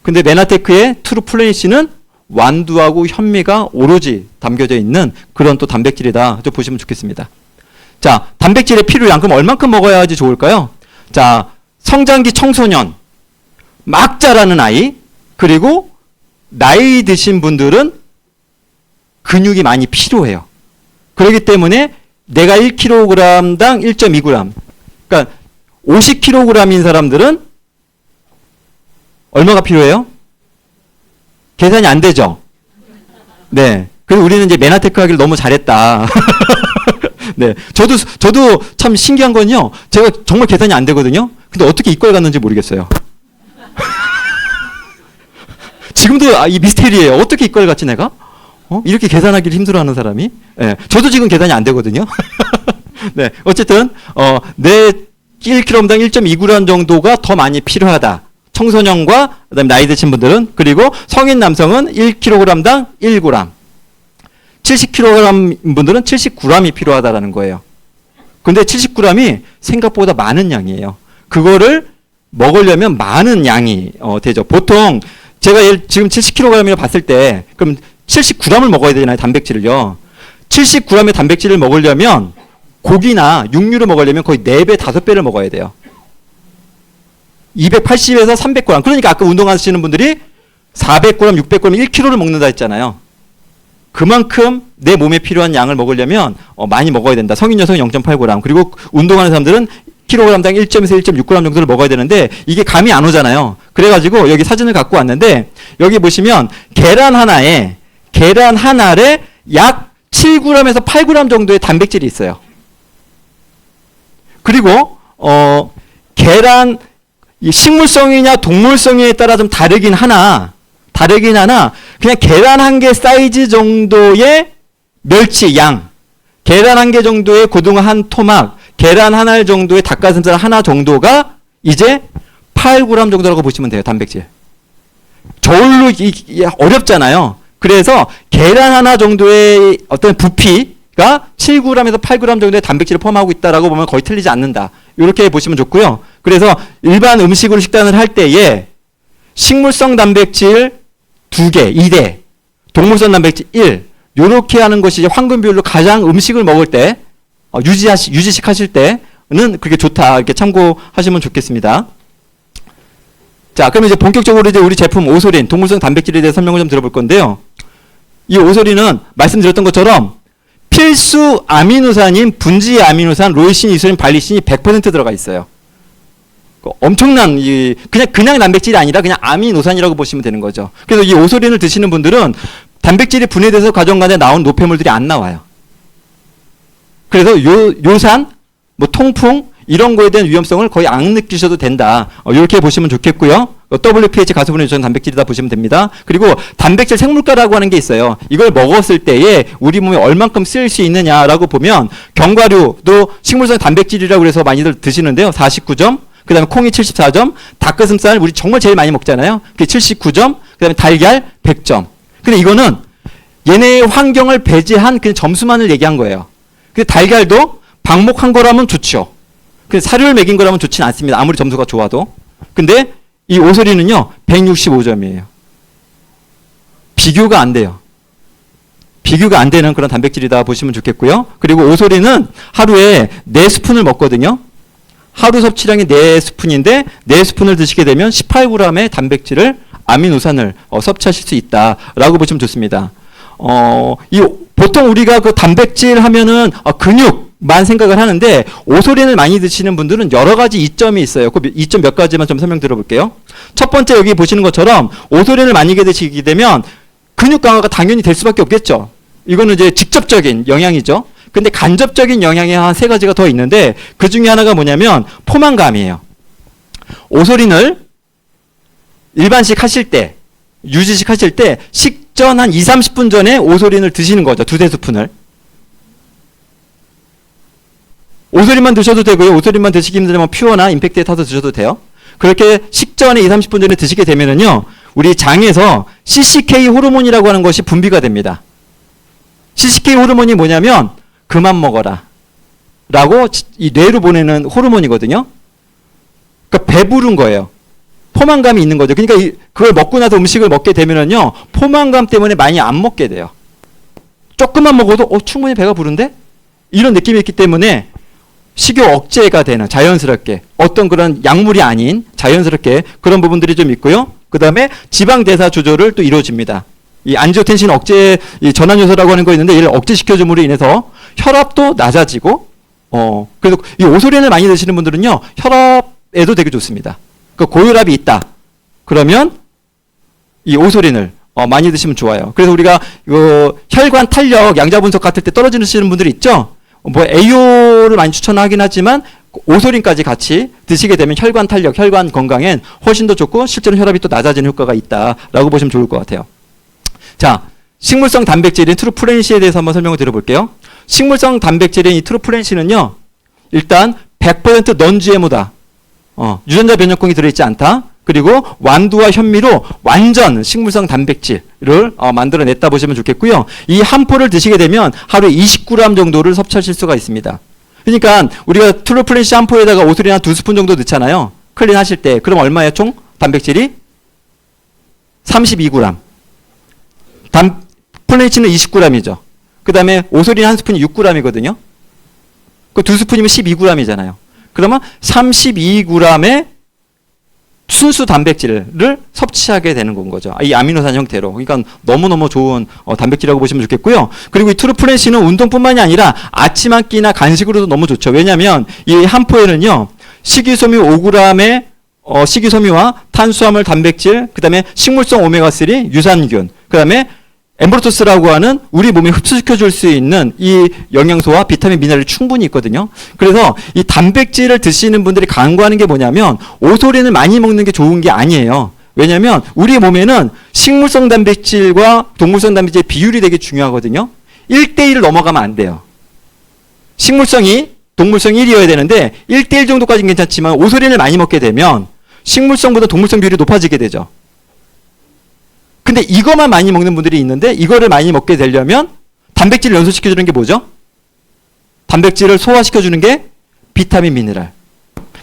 근데 메나테크의 트루플래닛은 완두하고 현미가 오로지 담겨져 있는 그런 또 단백질이다. 좀 보시면 좋겠습니다. 자, 단백질의 필요량. 그럼 얼만큼 먹어야지 좋을까요? 자, 성장기 청소년, 막 자라는 아이, 그리고 나이 드신 분들은 근육이 많이 필요해요. 그렇기 때문에 내가 1kg당 1.2g. 그러니까 50kg인 사람들은 얼마가 필요해요? 계산이 안 되죠? 네. 그리고 우리는 이제 메나테크 하기를 너무 잘했다. 네. 저도 참 신기한 건요. 제가 정말 계산이 안 되거든요. 근데 어떻게 이과에 갔는지 모르겠어요. 지금도 이 미스테리예요. 어떻게 이과에 갔지 내가? 이렇게 계산하기를 힘들어하는 사람이? 네. 저도 지금 계산이 안 되거든요. 네. 어쨌든 내 1kg당 1.2g 정도가 더 많이 필요하다. 청소년과 그다음에 나이 드신 분들은. 그리고 성인 남성은 1kg당 1g. 70kg 분들은 70g이 필요하다라는 거예요. 근데 70g이 생각보다 많은 양이에요. 그거를 먹으려면 많은 양이 되죠. 보통 제가 지금 70kg이라고 봤을 때 그럼 70g을 먹어야 되잖아요. 단백질을요. 70g의 단백질을 먹으려면 고기나 육류를 먹으려면 거의 4배, 5배를 먹어야 돼요. 280에서 300g. 그러니까 아까 운동하시는 분들이 400g, 600g, 1kg를 먹는다 했잖아요. 그만큼 내 몸에 필요한 양을 먹으려면 많이 먹어야 된다. 성인 여성은 0.8g. 그리고 운동하는 사람들은 kg당 1.에서 1.6g 정도를 먹어야 되는데 이게 감이 안 오잖아요. 그래가지고 여기 사진을 갖고 왔는데 여기 보시면 계란 하나에 약 7g에서 8g 정도의 단백질이 있어요. 그리고 계란 이 식물성이냐 동물성에 따라 좀 다르긴 하나 그냥 계란 한 개 사이즈 정도의 멸치 양, 계란 한 개 정도의 고등어 한 토막, 계란 한 알 정도의 닭가슴살 하나 정도가 이제 8g 정도라고 보시면 돼요. 단백질. 저울로 어렵잖아요. 그래서 계란 하나 정도의 어떤 부피가 7g에서 8g 정도의 단백질을 포함하고 있다라고 보면 거의 틀리지 않는다. 이렇게 보시면 좋고요. 그래서 일반 음식으로 식단을 할 때에 식물성 단백질 2개, 2대, 동물성 단백질 1, 요렇게 하는 것이 이제 황금 비율로 가장 음식을 먹을 때, 유지식 하실 때는 그게 좋다. 이렇게 참고하시면 좋겠습니다. 자, 그럼 이제 본격적으로 이제 우리 제품 오소린, 동물성 단백질에 대해서 설명을 좀 들어볼 건데요. 이 오소리는 말씀드렸던 것처럼 필수 아미노산인 분지 아미노산, 로이신, 이소린, 발리신이 100% 들어가 있어요. 엄청난 그냥 단백질이 아니라 그냥 아미노산이라고 보시면 되는 거죠. 그래서 이 오소린을 드시는 분들은 단백질이 분해돼서 가정간에 나온 노폐물들이 안 나와요. 그래서 요산, 뭐 통풍 이런 거에 대한 위험성을 거의 안 느끼셔도 된다. 이렇게 보시면 좋겠고요. WPH 가수분해 유전 단백질이다 보시면 됩니다. 그리고 단백질 생물가라고 하는 게 있어요. 이걸 먹었을 때에 우리 몸에 얼만큼 쓰일 수 있느냐라고 보면 견과류도 식물성 단백질이라고 그래서 많이들 드시는데요. 49점. 그 다음에 콩이 74점. 닭가슴살 우리 정말 제일 많이 먹잖아요. 그게 79점. 그 다음에 달걀 100점. 근데 이거는 얘네의 환경을 배제한 그냥 점수만을 얘기한 거예요. 근데 달걀도 방목한 거라면 좋죠. 근데 사료를 먹인 거라면 좋진 않습니다. 아무리 점수가 좋아도. 근데 이 오소리는요 165점이에요. 비교가 안 돼요. 비교가 안 되는 그런 단백질이다 보시면 좋겠고요. 그리고 오소리는 하루에 4스푼을 먹거든요. 하루 섭취량이 4스푼인데 4스푼을 드시게 되면 18g의 단백질을 아미노산을 섭취하실 수 있다라고 보시면 좋습니다. 보통 우리가 그 단백질 하면은 근육만 생각을 하는데 오소린을 많이 드시는 분들은 여러 가지 이점이 있어요. 그 이점 몇 가지만 좀 설명 드려볼게요. 첫 번째 여기 보시는 것처럼 오소린을 많이 드시게 되면 근육 강화가 당연히 될 수밖에 없겠죠. 이거는 이제 직접적인 영향이죠. 근데 간접적인 영향이 한 3가지가 더 있는데 그 중에 하나가 뭐냐면 포만감이에요. 오소린을 일반식 하실 때, 유지식 하실 때 식전 한 2-30분 전에 오소린을 드시는 거죠. 2-3스푼을. 오소린만 드셔도 되고요. 오소린만 드시기 힘들면 퓨어나 임팩트에 타서 드셔도 돼요. 그렇게 식전에 2-30분 전에 드시게 되면은요, 우리 장에서 CCK 호르몬이라고 하는 것이 분비가 됩니다. CCK 호르몬이 뭐냐면 그만 먹어라 라고 이 뇌로 보내는 호르몬이거든요. 그러니까 배부른 거예요. 포만감이 있는 거죠. 그러니까 그걸 먹고 나서 음식을 먹게 되면은요, 포만감 때문에 많이 안 먹게 돼요. 조금만 먹어도 충분히 배가 부른데? 이런 느낌이 있기 때문에 식욕 억제가 되는 자연스럽게 어떤 그런 약물이 아닌 자연스럽게 그런 부분들이 좀 있고요. 그 다음에 지방 대사 조절을 또 이루어집니다. 이 안지오텐신 억제 이 전환 요소라고 하는 거 있는데 이를 억제시켜줌으로 인해서 혈압도 낮아지고 그래서 이 오소린을 많이 드시는 분들은요 혈압에도 되게 좋습니다. 그 고혈압이 있다. 그러면 이 오소린을 많이 드시면 좋아요. 그래서 우리가 혈관 탄력 양자 분석 같을 때 떨어지시는 분들이 있죠. 뭐 AO를 많이 추천하긴 하지만 오소린까지 같이 드시게 되면 혈관 탄력, 혈관 건강엔 훨씬 더 좋고 실제로 혈압이 또 낮아지는 효과가 있다라고 보시면 좋을 것 같아요. 자, 식물성 단백질인 트루프렌시에 대해서 한번 설명을 드려볼게요. 식물성 단백질인 이 트루프렌시는요, 일단 100% 넌GMO다. 유전자 변형콩이 들어있지 않다. 그리고 완두와 현미로 완전 식물성 단백질을 만들어냈다 보시면 좋겠고요. 이 한 포를 드시게 되면 하루에 20g 정도를 섭취하실 수가 있습니다. 그러니까 우리가 트루프렌시 한 포에다가 오소린 한 2스푼 정도 넣잖아요. 클린 하실 때. 그럼 얼마예요? 총 단백질이? 32g. 플레이치는 20g이죠. 그 다음에 오소린 한 스푼이 6g이거든요. 그 2스푼이면 12g이잖아요. 그러면 32g의 순수 단백질을 섭취하게 되는 건 거죠. 이 아미노산 형태로. 그러니까 너무너무 좋은 단백질이라고 보시면 좋겠고요. 그리고 이 트루프렌시는 운동뿐만이 아니라 아침 한 끼나 간식으로도 너무 좋죠. 왜냐하면 이 한 포에는요, 식이섬유 5g의 식이섬유와 탄수화물, 단백질, 그 다음에 식물성 오메가3, 유산균, 그 다음에 엠브로토스라고 하는 우리 몸에 흡수시켜줄 수 있는 이 영양소와 비타민, 미네랄이 충분히 있거든요. 그래서 이 단백질을 드시는 분들이 강구하는 게 뭐냐면 오소린을 많이 먹는 게 좋은 게 아니에요. 왜냐하면 우리 몸에는 식물성 단백질과 동물성 단백질의 비율이 되게 중요하거든요. 1대1을 넘어가면 안 돼요. 식물성이 동물성 1이어야 되는데 1대1 정도까지는 괜찮지만 오소린을 많이 먹게 되면 식물성보다 동물성 비율이 높아지게 되죠. 근데 이것만 많이 먹는 분들이 있는데 이거를 많이 먹게 되려면 단백질을 연소시켜주는 게 뭐죠? 단백질을 소화시켜주는 게 비타민, 미네랄.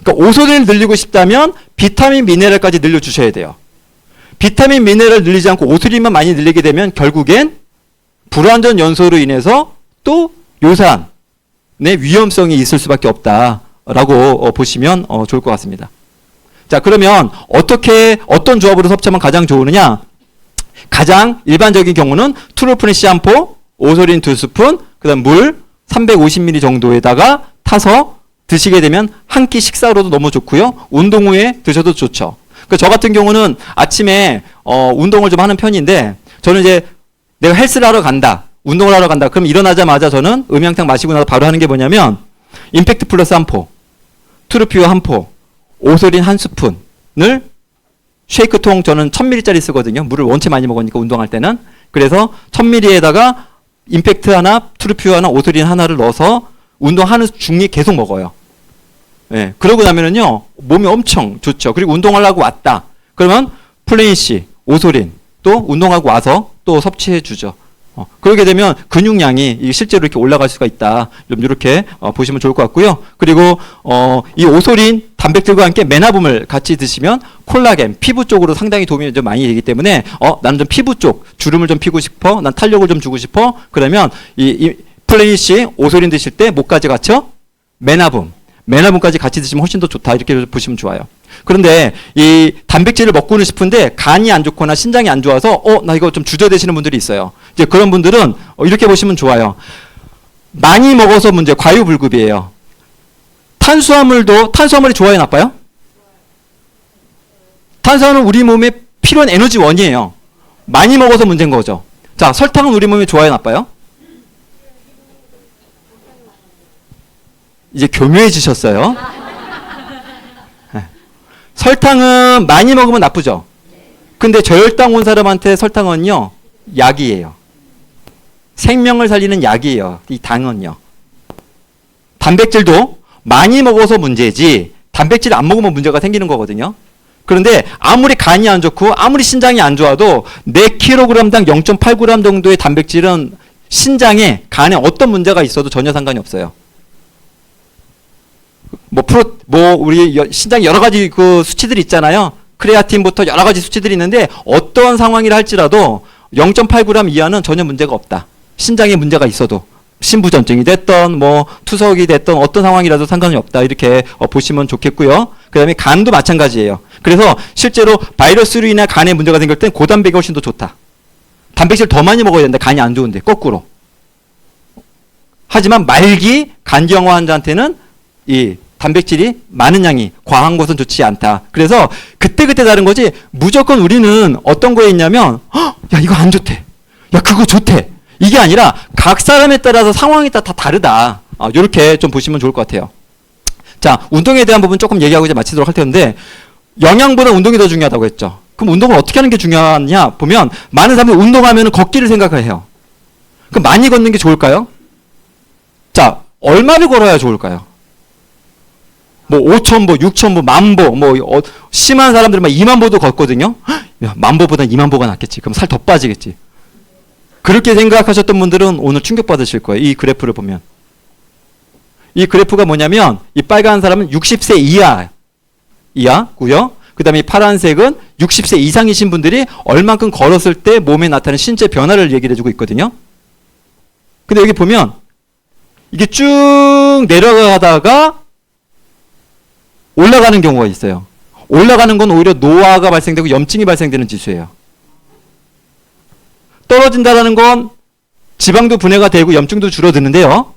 그러니까 오소린을 늘리고 싶다면 비타민, 미네랄까지 늘려주셔야 돼요. 비타민, 미네랄을 늘리지 않고 오소린만 많이 늘리게 되면 결국엔 불완전 연소로 인해서 또 요산의 위험성이 있을 수밖에 없다라고 보시면 좋을 것 같습니다. 자, 그러면 어떤 조합으로 섭취하면 가장 좋으느냐? 가장 일반적인 경우는 트루프니시 한 포, 오소린 2스푼, 그 다음 물 350ml 정도에다가 타서 드시게 되면 한 끼 식사로도 너무 좋고요. 운동 후에 드셔도 좋죠. 저 같은 경우는 아침에 운동을 좀 하는 편인데 저는 이제 내가 헬스를 하러 간다. 운동을 하러 간다. 그럼 일어나자마자 저는 음양탕 마시고 나서 바로 하는 게 뭐냐면 임팩트 플러스 한 포, 트루퓨어 한 포, 오소린 한 스푼을 쉐이크통 저는 1000ml짜리 쓰거든요. 물을 원체 많이 먹으니까 운동할 때는. 그래서 1000ml에다가 임팩트 하나, 트루퓨어 하나, 오소린 하나를 넣어서 운동하는 중에 계속 먹어요. 예. 그러고 나면은요, 몸이 엄청 좋죠. 그리고 운동하려고 왔다. 그러면 플레인시, 오소린 또 운동하고 와서 또 섭취해 주죠. 그렇게 되면 근육량이 실제로 이렇게 올라갈 수가 있다. 좀 이렇게 보시면 좋을 것 같고요. 그리고 이 오소린 단백질과 함께 메나붑을 같이 드시면 콜라겐, 피부 쪽으로 상당히 도움이 좀 많이 되기 때문에 나는 좀 피부 쪽 주름을 좀 피고 싶어, 난 탄력을 좀 주고 싶어. 그러면 이 플레이시 오소린 드실 때 뭐까지 같죠? 메나붑까지 같이 드시면 훨씬 더 좋다. 이렇게 보시면 좋아요. 그런데 이 단백질을 먹고는 싶은데 간이 안 좋거나 신장이 안 좋아서 나 이거 좀 주저되시는 분들이 있어요. 이제 그런 분들은 이렇게 보시면 좋아요. 많이 먹어서 문제, 과유불급이에요. 탄수화물이 좋아요, 나빠요? 탄수화물은 우리 몸에 필요한 에너지원이에요. 많이 먹어서 문제인 거죠. 자, 설탕은 우리 몸에 좋아요, 나빠요? 이제 교묘해지셨어요. 설탕은 많이 먹으면 나쁘죠. 근데 저혈당 온 사람한테 설탕은요, 약이에요. 생명을 살리는 약이에요. 이 당은요. 단백질도 많이 먹어서 문제지 단백질 안 먹으면 문제가 생기는 거거든요. 그런데 아무리 간이 안 좋고 아무리 신장이 안 좋아도 내 킬로그램당 0.8g 정도의 단백질은 신장에 간에 어떤 문제가 있어도 전혀 상관이 없어요. 우리 신장에 여러 가지 그 수치들이 있잖아요. 크레아틴부터 여러 가지 수치들이 있는데 어떤 상황이라 할지라도 0.8g 이하는 전혀 문제가 없다. 신장에 문제가 있어도 신부전증이 됐던 투석이 됐던 어떤 상황이라도 상관이 없다. 이렇게 보시면 좋겠고요. 그 다음에 간도 마찬가지예요. 그래서 실제로 바이러스로 인해 간에 문제가 생길 땐 고단백이 훨씬 더 좋다. 단백질 더 많이 먹어야 된다. 간이 안 좋은데 거꾸로. 하지만 말기 간경화 환자한테는 이 단백질이 많은 양이 과한 것은 좋지 않다. 그래서 그때그때 다른 거지 무조건 우리는 어떤 거에 있냐면 야 이거 안 좋대. 야 그거 좋대. 이게 아니라 각 사람에 따라서 상황이 다 다르다. 이렇게 좀 보시면 좋을 것 같아요. 자, 운동에 대한 부분 조금 얘기하고 이제 마치도록 할 텐데 영양보다 운동이 더 중요하다고 했죠. 그럼 운동을 어떻게 하는 게 중요하냐 보면 많은 사람들이 운동하면 걷기를 생각해요. 그럼 많이 걷는 게 좋을까요? 자, 얼마를 걸어야 좋을까요? 5,000보, 6,000보, 10,000보, 심한 사람들은 막 20,000보도 걷거든요? 야, 10,000보다 20,000보가 낫겠지. 그럼 살 더 빠지겠지. 그렇게 생각하셨던 분들은 오늘 충격받으실 거예요. 이 그래프를 보면. 이 그래프가 뭐냐면, 이 빨간 사람은 60세 이하고요. 그 다음에 이 파란색은 60세 이상이신 분들이 얼만큼 걸었을 때 몸에 나타나는 신체 변화를 얘기를 해주고 있거든요. 근데 여기 보면, 이게 쭉 내려가다가 올라가는 경우가 있어요. 올라가는 건 오히려 노화가 발생되고 염증이 발생되는 지수예요. 떨어진다라는 건 지방도 분해가 되고 염증도 줄어드는데요.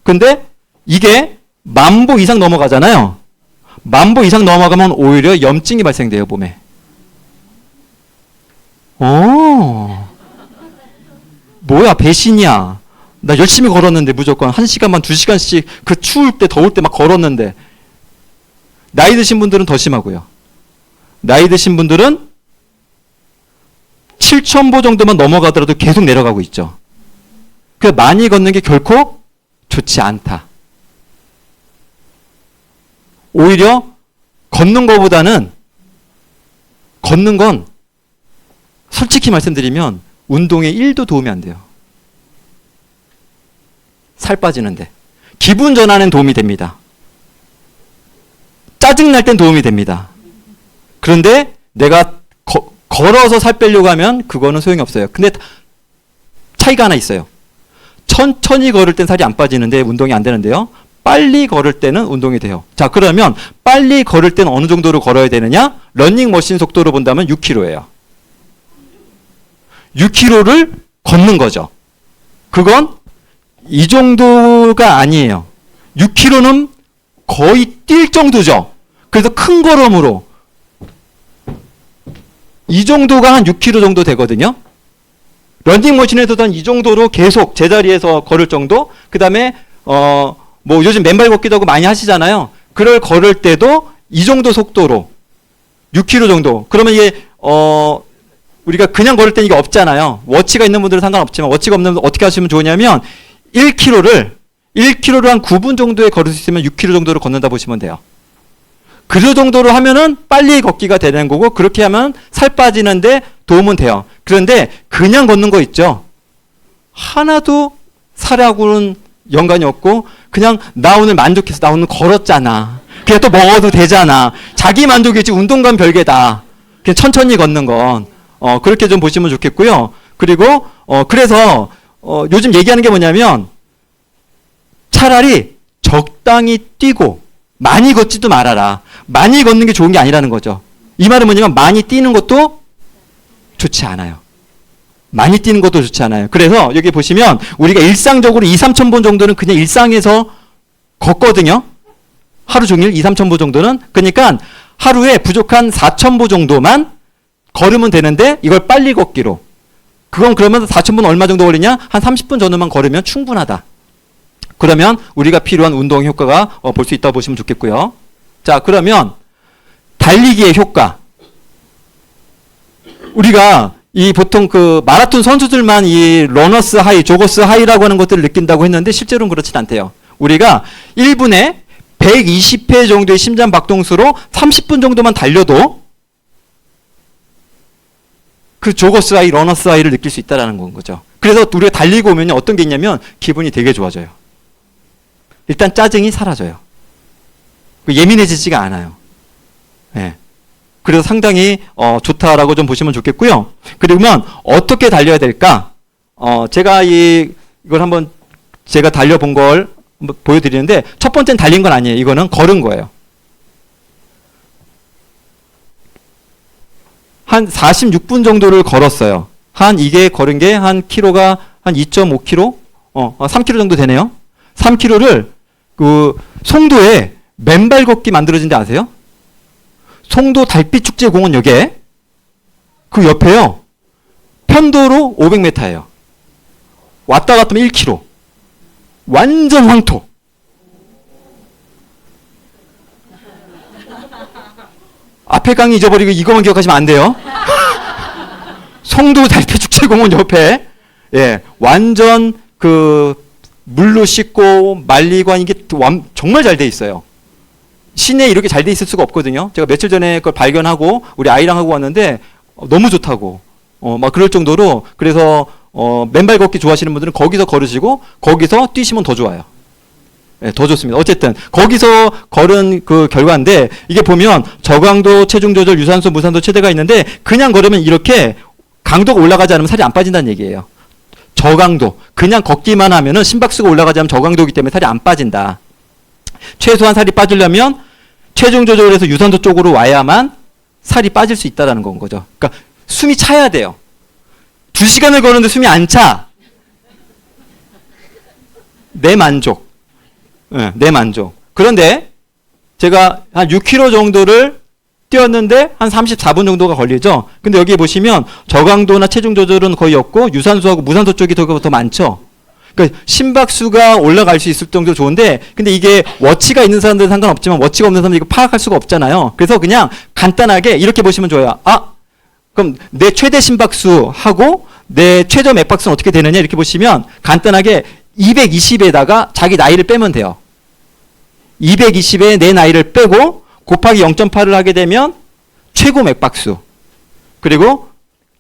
근데 이게 10,000보 이상 넘어가잖아요. 10,000보 이상 넘어가면 오히려 염증이 발생돼요, 몸에. 뭐야, 배신이야. 나 열심히 걸었는데 무조건 1시간만 2시간씩 그 추울 때 더울 때 막 걸었는데. 나이 드신 분들은 더 심하고요. 나이 드신 분들은 7,000보 정도만 넘어가더라도 계속 내려가고 있죠. 그래서 많이 걷는 게 결코 좋지 않다. 오히려 걷는 것보다는 걷는 건 솔직히 말씀드리면 운동에 1도 도움이 안 돼요. 살 빠지는데. 기분 전환엔 도움이 됩니다. 짜증날 땐 도움이 됩니다. 그런데 내가 걸어서 살 빼려고 하면 그거는 소용이 없어요. 근데 차이가 하나 있어요. 천천히 걸을 땐 살이 안 빠지는데 운동이 안 되는데요. 빨리 걸을 때는 운동이 돼요. 자, 그러면 빨리 걸을 때는 어느 정도로 걸어야 되느냐? 러닝머신 속도로 본다면 6km예요. 6km를 걷는 거죠. 그건 이 정도가 아니에요. 6km는 거의 뛸 정도죠. 그래서 큰 걸음으로 이 정도가 한 6km 정도 되거든요. 런닝머신에서도 한 이 정도로 계속 제자리에서 걸을 정도. 그 다음에 뭐 요즘 맨발 걷기도 하고 많이 하시잖아요. 그걸 걸을 때도 이 정도 속도로 6km 정도. 그러면 이게 우리가 그냥 걸을 때 이게 없잖아요. 워치가 있는 분들은 상관없지만 워치가 없는 분들 어떻게 하시면 좋으냐면 1km를 한 9분 정도에 걸을 수 있으면 6km 정도로 걷는다 보시면 돼요. 그 정도로 하면은 빨리 걷기가 되는 거고, 그렇게 하면 살 빠지는데 도움은 돼요. 그런데 그냥 걷는 거 있죠. 하나도 살하고는 연관이 없고 그냥 나 오늘 만족해서 나 오늘 걸었잖아. 그냥 또 먹어도 되잖아. 자기 만족이지 운동과는 별개다. 그냥 천천히 걷는 건 그렇게 좀 보시면 좋겠고요. 그리고 그래서 요즘 얘기하는 게 뭐냐면 차라리 적당히 뛰고 많이 걷지도 말아라. 많이 걷는 게 좋은 게 아니라는 거죠. 이 말은 뭐냐면 많이 뛰는 것도 좋지 않아요. 많이 뛰는 것도 좋지 않아요. 그래서 여기 보시면 우리가 일상적으로 2, 3천 보 정도는 그냥 일상에서 걷거든요. 하루 종일 2, 3천 보 정도는. 그러니까 하루에 부족한 4천 보 정도만 걸으면 되는데 이걸 빨리 걷기로. 그건 그러면 4천 보는 얼마 정도 걸리냐? 한 30분 정도만 걸으면 충분하다. 그러면 우리가 필요한 운동 효과가 볼 수 있다고 보시면 좋겠고요. 자, 그러면 달리기의 효과. 우리가 이 보통 그 마라톤 선수들만 이 러너스 하이, 조거스 하이라고 하는 것들을 느낀다고 했는데 실제로는 그렇진 않대요. 우리가 1분에 120회 정도의 심장 박동수로 30분 정도만 달려도 그 조거스 하이, 러너스 하이를 느낄 수 있다는 건 거죠. 그래서 우리가 달리고 오면 어떤 게 있냐면 기분이 되게 좋아져요. 일단 짜증이 사라져요. 예민해지지가 않아요. 네. 그래서 상당히 좋다라고 좀 보시면 좋겠고요. 그러면 어떻게 달려야 될까? 제가 이걸 한번 제가 달려본 걸 보여드리는데 첫 번째는 달린 건 아니에요. 이거는 걸은 거예요. 한 46분 정도를 걸었어요. 이게 걸은 게 한 키로가 한 2.5km? 3km 정도 되네요. 3km를 그 송도에 맨발 걷기 만들어진 데 아세요? 송도 달빛축제공원역에 그 옆에요. 편도로 500m예요. 왔다 갔다 하면 1km. 완전 황토. 앞에 강의 잊어버리고 이거만 기억하시면 안 돼요. 송도 달빛축제공원 옆에 완전 그 물로 씻고 말리고 하는 게 정말 잘 돼 있어요. 시내에 이렇게 잘 돼 있을 수가 없거든요. 제가 며칠 전에 그걸 발견하고 우리 아이랑 하고 왔는데 너무 좋다고 막 그럴 정도로. 그래서 맨발 걷기 좋아하시는 분들은 거기서 걸으시고 거기서 뛰시면 더 좋아요. 더 좋습니다. 어쨌든 거기서 걸은 그 결과인데 이게 보면 저강도, 체중 조절, 유산소, 무산소 최대가 있는데 그냥 걸으면 이렇게 강도가 올라가지 않으면 살이 안 빠진다는 얘기예요. 저강도, 그냥 걷기만 하면은 심박수가 올라가지 않으면 저강도이기 때문에 살이 안 빠진다. 최소한 살이 빠지려면 체중 조절을 해서 유산소 쪽으로 와야만 살이 빠질 수 있다는 건 거죠. 그러니까 숨이 차야 돼요. 2시간을 걸었는데 숨이 안 차. 내 만족. 내 만족. 그런데 제가 한 6km 정도를 뛰었는데 한 34분 정도가 걸리죠. 근데 여기 보시면 저강도나 체중 조절은 거의 없고 유산소하고 무산소 쪽이 더 많죠. 그러니까 심박수가 올라갈 수 있을 정도로 좋은데, 근데 이게 워치가 있는 사람들은 상관없지만 워치가 없는 사람들은 이거 파악할 수가 없잖아요. 그래서 그냥 간단하게 이렇게 보시면 좋아요. 그럼 내 최대 심박수하고 내 최저 맥박수는 어떻게 되느냐 이렇게 보시면 간단하게 220에다가 자기 나이를 빼면 돼요. 220에 내 나이를 빼고 곱하기 0.8을 하게 되면 최고 맥박수. 그리고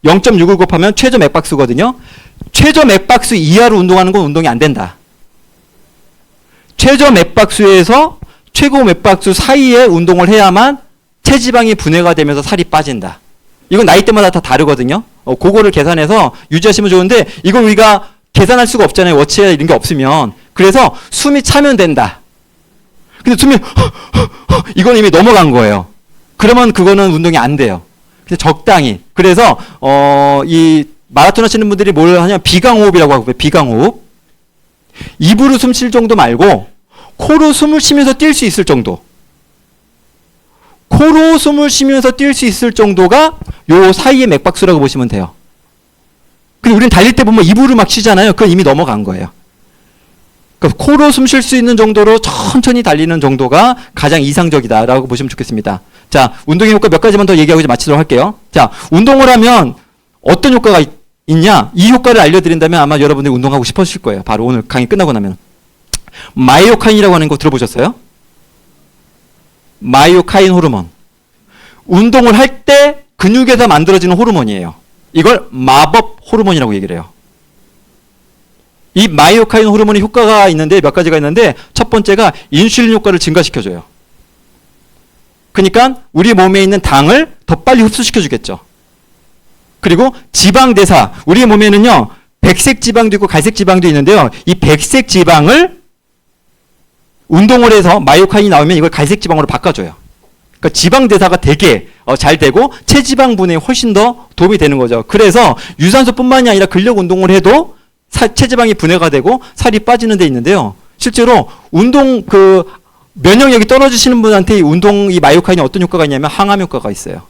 0.6을 곱하면 최저 맥박수거든요. 최저 맥박수 이하로 운동하는 건 운동이 안 된다. 최저 맥박수에서 최고 맥박수 사이에 운동을 해야만 체지방이 분해가 되면서 살이 빠진다. 이건 나이대마다 다 다르거든요. 그거를 계산해서 유지하시면 좋은데 이걸 우리가 계산할 수가 없잖아요. 워치에 이런 게 없으면. 그래서 숨이 차면 된다. 근데 숨이 이건 이미 넘어간 거예요. 그러면 그거는 운동이 안 돼요. 그냥 적당히. 그래서 이 마라톤 하시는 분들이 뭘 하냐, 비강호흡이라고 하고요. 비강호흡. 입으로 숨 쉴 정도 말고 코로 숨을 쉬면서 뛸 수 있을 정도. 코로 숨을 쉬면서 뛸 수 있을 정도가 요 사이의 맥박수라고 보시면 돼요. 근데 우리는 달릴 때 보면 입으로 막 쉬잖아요. 그건 이미 넘어간 거예요. 그러니까 코로 숨 쉴 수 있는 정도로 천천히 달리는 정도가 가장 이상적이다라고 보시면 좋겠습니다. 자, 운동의 효과 몇 가지만 더 얘기하고 이제 마치도록 할게요. 자, 운동을 하면 어떤 효과가 있냐? 이 효과를 알려드린다면 아마 여러분들이 운동하고 싶으실 거예요. 바로 오늘 강의 끝나고 나면. 마이오카인이라고 하는 거 들어보셨어요? 마이오카인 호르몬. 운동을 할 때 근육에서 만들어지는 호르몬이에요. 이걸 마법 호르몬이라고 얘기를 해요. 이 마이오카인 호르몬의 효과가 있는데 몇 가지가 있는데 첫 번째가 인슐린 효과를 증가시켜줘요. 그러니까 우리 몸에 있는 당을 더 빨리 흡수시켜주겠죠. 그리고 지방 대사. 우리 몸에는요, 백색 지방도 있고 갈색 지방도 있는데요. 이 백색 지방을 운동을 해서 마이오카인이 나오면 이걸 갈색 지방으로 바꿔줘요. 그러니까 지방 대사가 되게 잘 되고 체지방 분해에 훨씬 더 도움이 되는 거죠. 그래서 유산소뿐만이 아니라 근력 운동을 해도 체지방이 분해가 되고 살이 빠지는 데 있는데요. 실제로 운동 면역력이 떨어지시는 분한테 이 마이오카인이 어떤 효과가 있냐면 항암 효과가 있어요.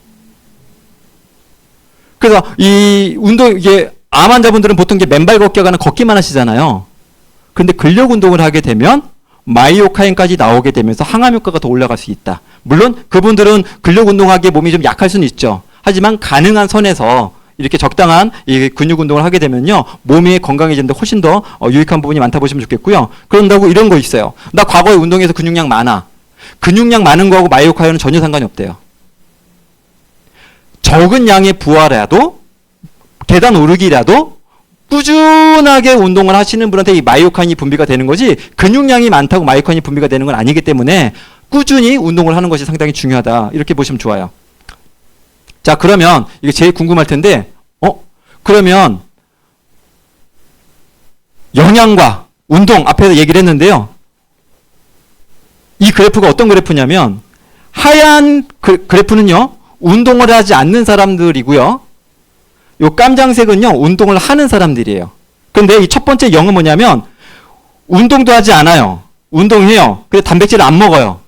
그래서 이게 암 환자분들은 보통 이제 맨발 걷기 하거나 걷기만 하시잖아요. 그런데 근력 운동을 하게 되면 마이오카인까지 나오게 되면서 항암 효과가 더 올라갈 수 있다. 물론 그분들은 근력 운동하기에 몸이 좀 약할 수는 있죠. 하지만 가능한 선에서 이렇게 적당한 이 근육 운동을 하게 되면요, 몸이 건강해지는데 훨씬 더 유익한 부분이 많다 보시면 좋겠고요. 그런다고 이런 거 있어요. 나 과거에 운동해서 근육량 많아. 근육량 많은 거하고 마이오카인은 전혀 상관이 없대요. 적은 양의 부하라도, 계단 오르기라도 꾸준하게 운동을 하시는 분한테 이 마이오카인이 분비가 되는 거지, 근육량이 많다고 마이오카인이 분비가 되는 건 아니기 때문에 꾸준히 운동을 하는 것이 상당히 중요하다. 이렇게 보시면 좋아요. 자, 그러면 이게 제일 궁금할 텐데, 그러면 영양과 운동 앞에서 얘기를 했는데요. 이 그래프가 어떤 그래프냐면 하얀 그래프는요, 운동을 하지 않는 사람들이고요. 요 깜장색은요, 운동을 하는 사람들이에요. 근데 이 첫 번째 0은 뭐냐면 운동도 하지 않아요. 운동해요. 근데 단백질을 안 먹어요.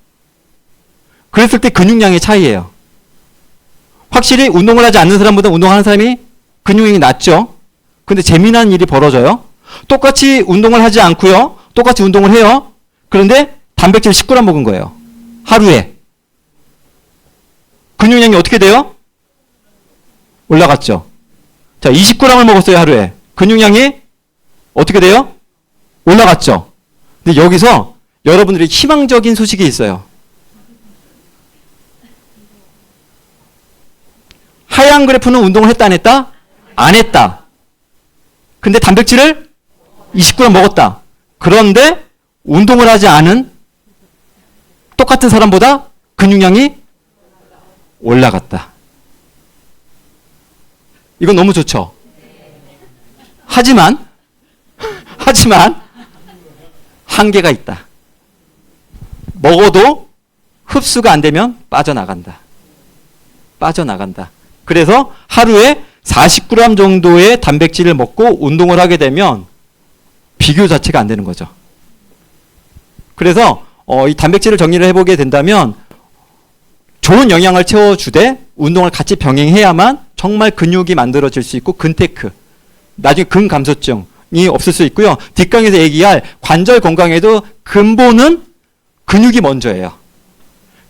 그랬을 때 근육량의 차이예요. 확실히 운동을 하지 않는 사람보다 운동하는 사람이 근육량이 낮죠. 근데 재미난 일이 벌어져요. 똑같이 운동을 하지 않고요. 똑같이 운동을 해요. 그런데 단백질 10g 먹은 거예요. 하루에. 근육량이 어떻게 돼요? 올라갔죠. 자, 20g을 먹었어요, 하루에. 근육량이 어떻게 돼요? 올라갔죠. 근데 여기서 여러분들이 희망적인 소식이 있어요. 하얀 그래프는 운동을 했다, 안 했다? 안 했다. 근데 단백질을 20g 먹었다. 그런데 운동을 하지 않은 똑같은 사람보다 근육량이 올라갔다. 이건 너무 좋죠. 하지만 한계가 있다. 먹어도 흡수가 안 되면 빠져나간다. 그래서 하루에 40g 정도의 단백질을 먹고 운동을 하게 되면 비교 자체가 안 되는 거죠. 그래서 이 단백질을 정리를 해보게 된다면 좋은 영양을 채워주되 운동을 같이 병행해야만 정말 근육이 만들어질 수 있고 근테크, 나중에 근감소증이 없을 수 있고요. 뒷강에서 얘기할 관절 건강에도 근본은 근육이 먼저예요.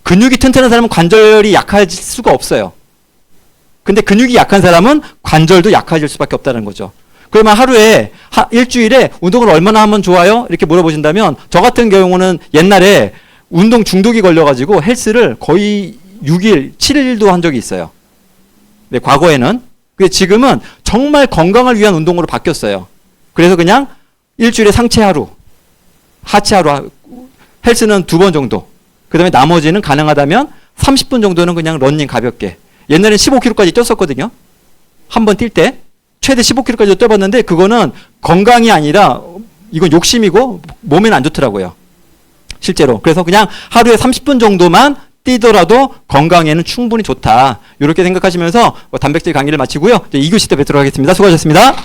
근육이 튼튼한 사람은 관절이 약해질 수가 없어요. 근데 근육이 약한 사람은 관절도 약해질 수밖에 없다는 거죠. 그러면 하루에 일주일에 운동을 얼마나 하면 좋아요? 이렇게 물어보신다면 저 같은 경우는 옛날에 운동 중독이 걸려가지고 헬스를 거의 6일, 7일도 한 적이 있어요. 네, 과거에는. 근데 지금은 정말 건강을 위한 운동으로 바뀌었어요. 그래서 그냥 일주일에 상체 하루, 하체 하루, 헬스는 2번 정도. 그 다음에 나머지는 가능하다면 30분 정도는 그냥 러닝 가볍게. 옛날엔 15km까지 뛰었었거든요. 한 번 뛸 때. 최대 15km까지 뛰어봤는데 그거는 건강이 아니라 이건 욕심이고 몸에는 안 좋더라고요. 실제로. 그래서 그냥 하루에 30분 정도만 뛰더라도 건강에는 충분히 좋다. 이렇게 생각하시면서 단백질 강의를 마치고요. 이제 2교시 때 뵙도록 하겠습니다. 수고하셨습니다.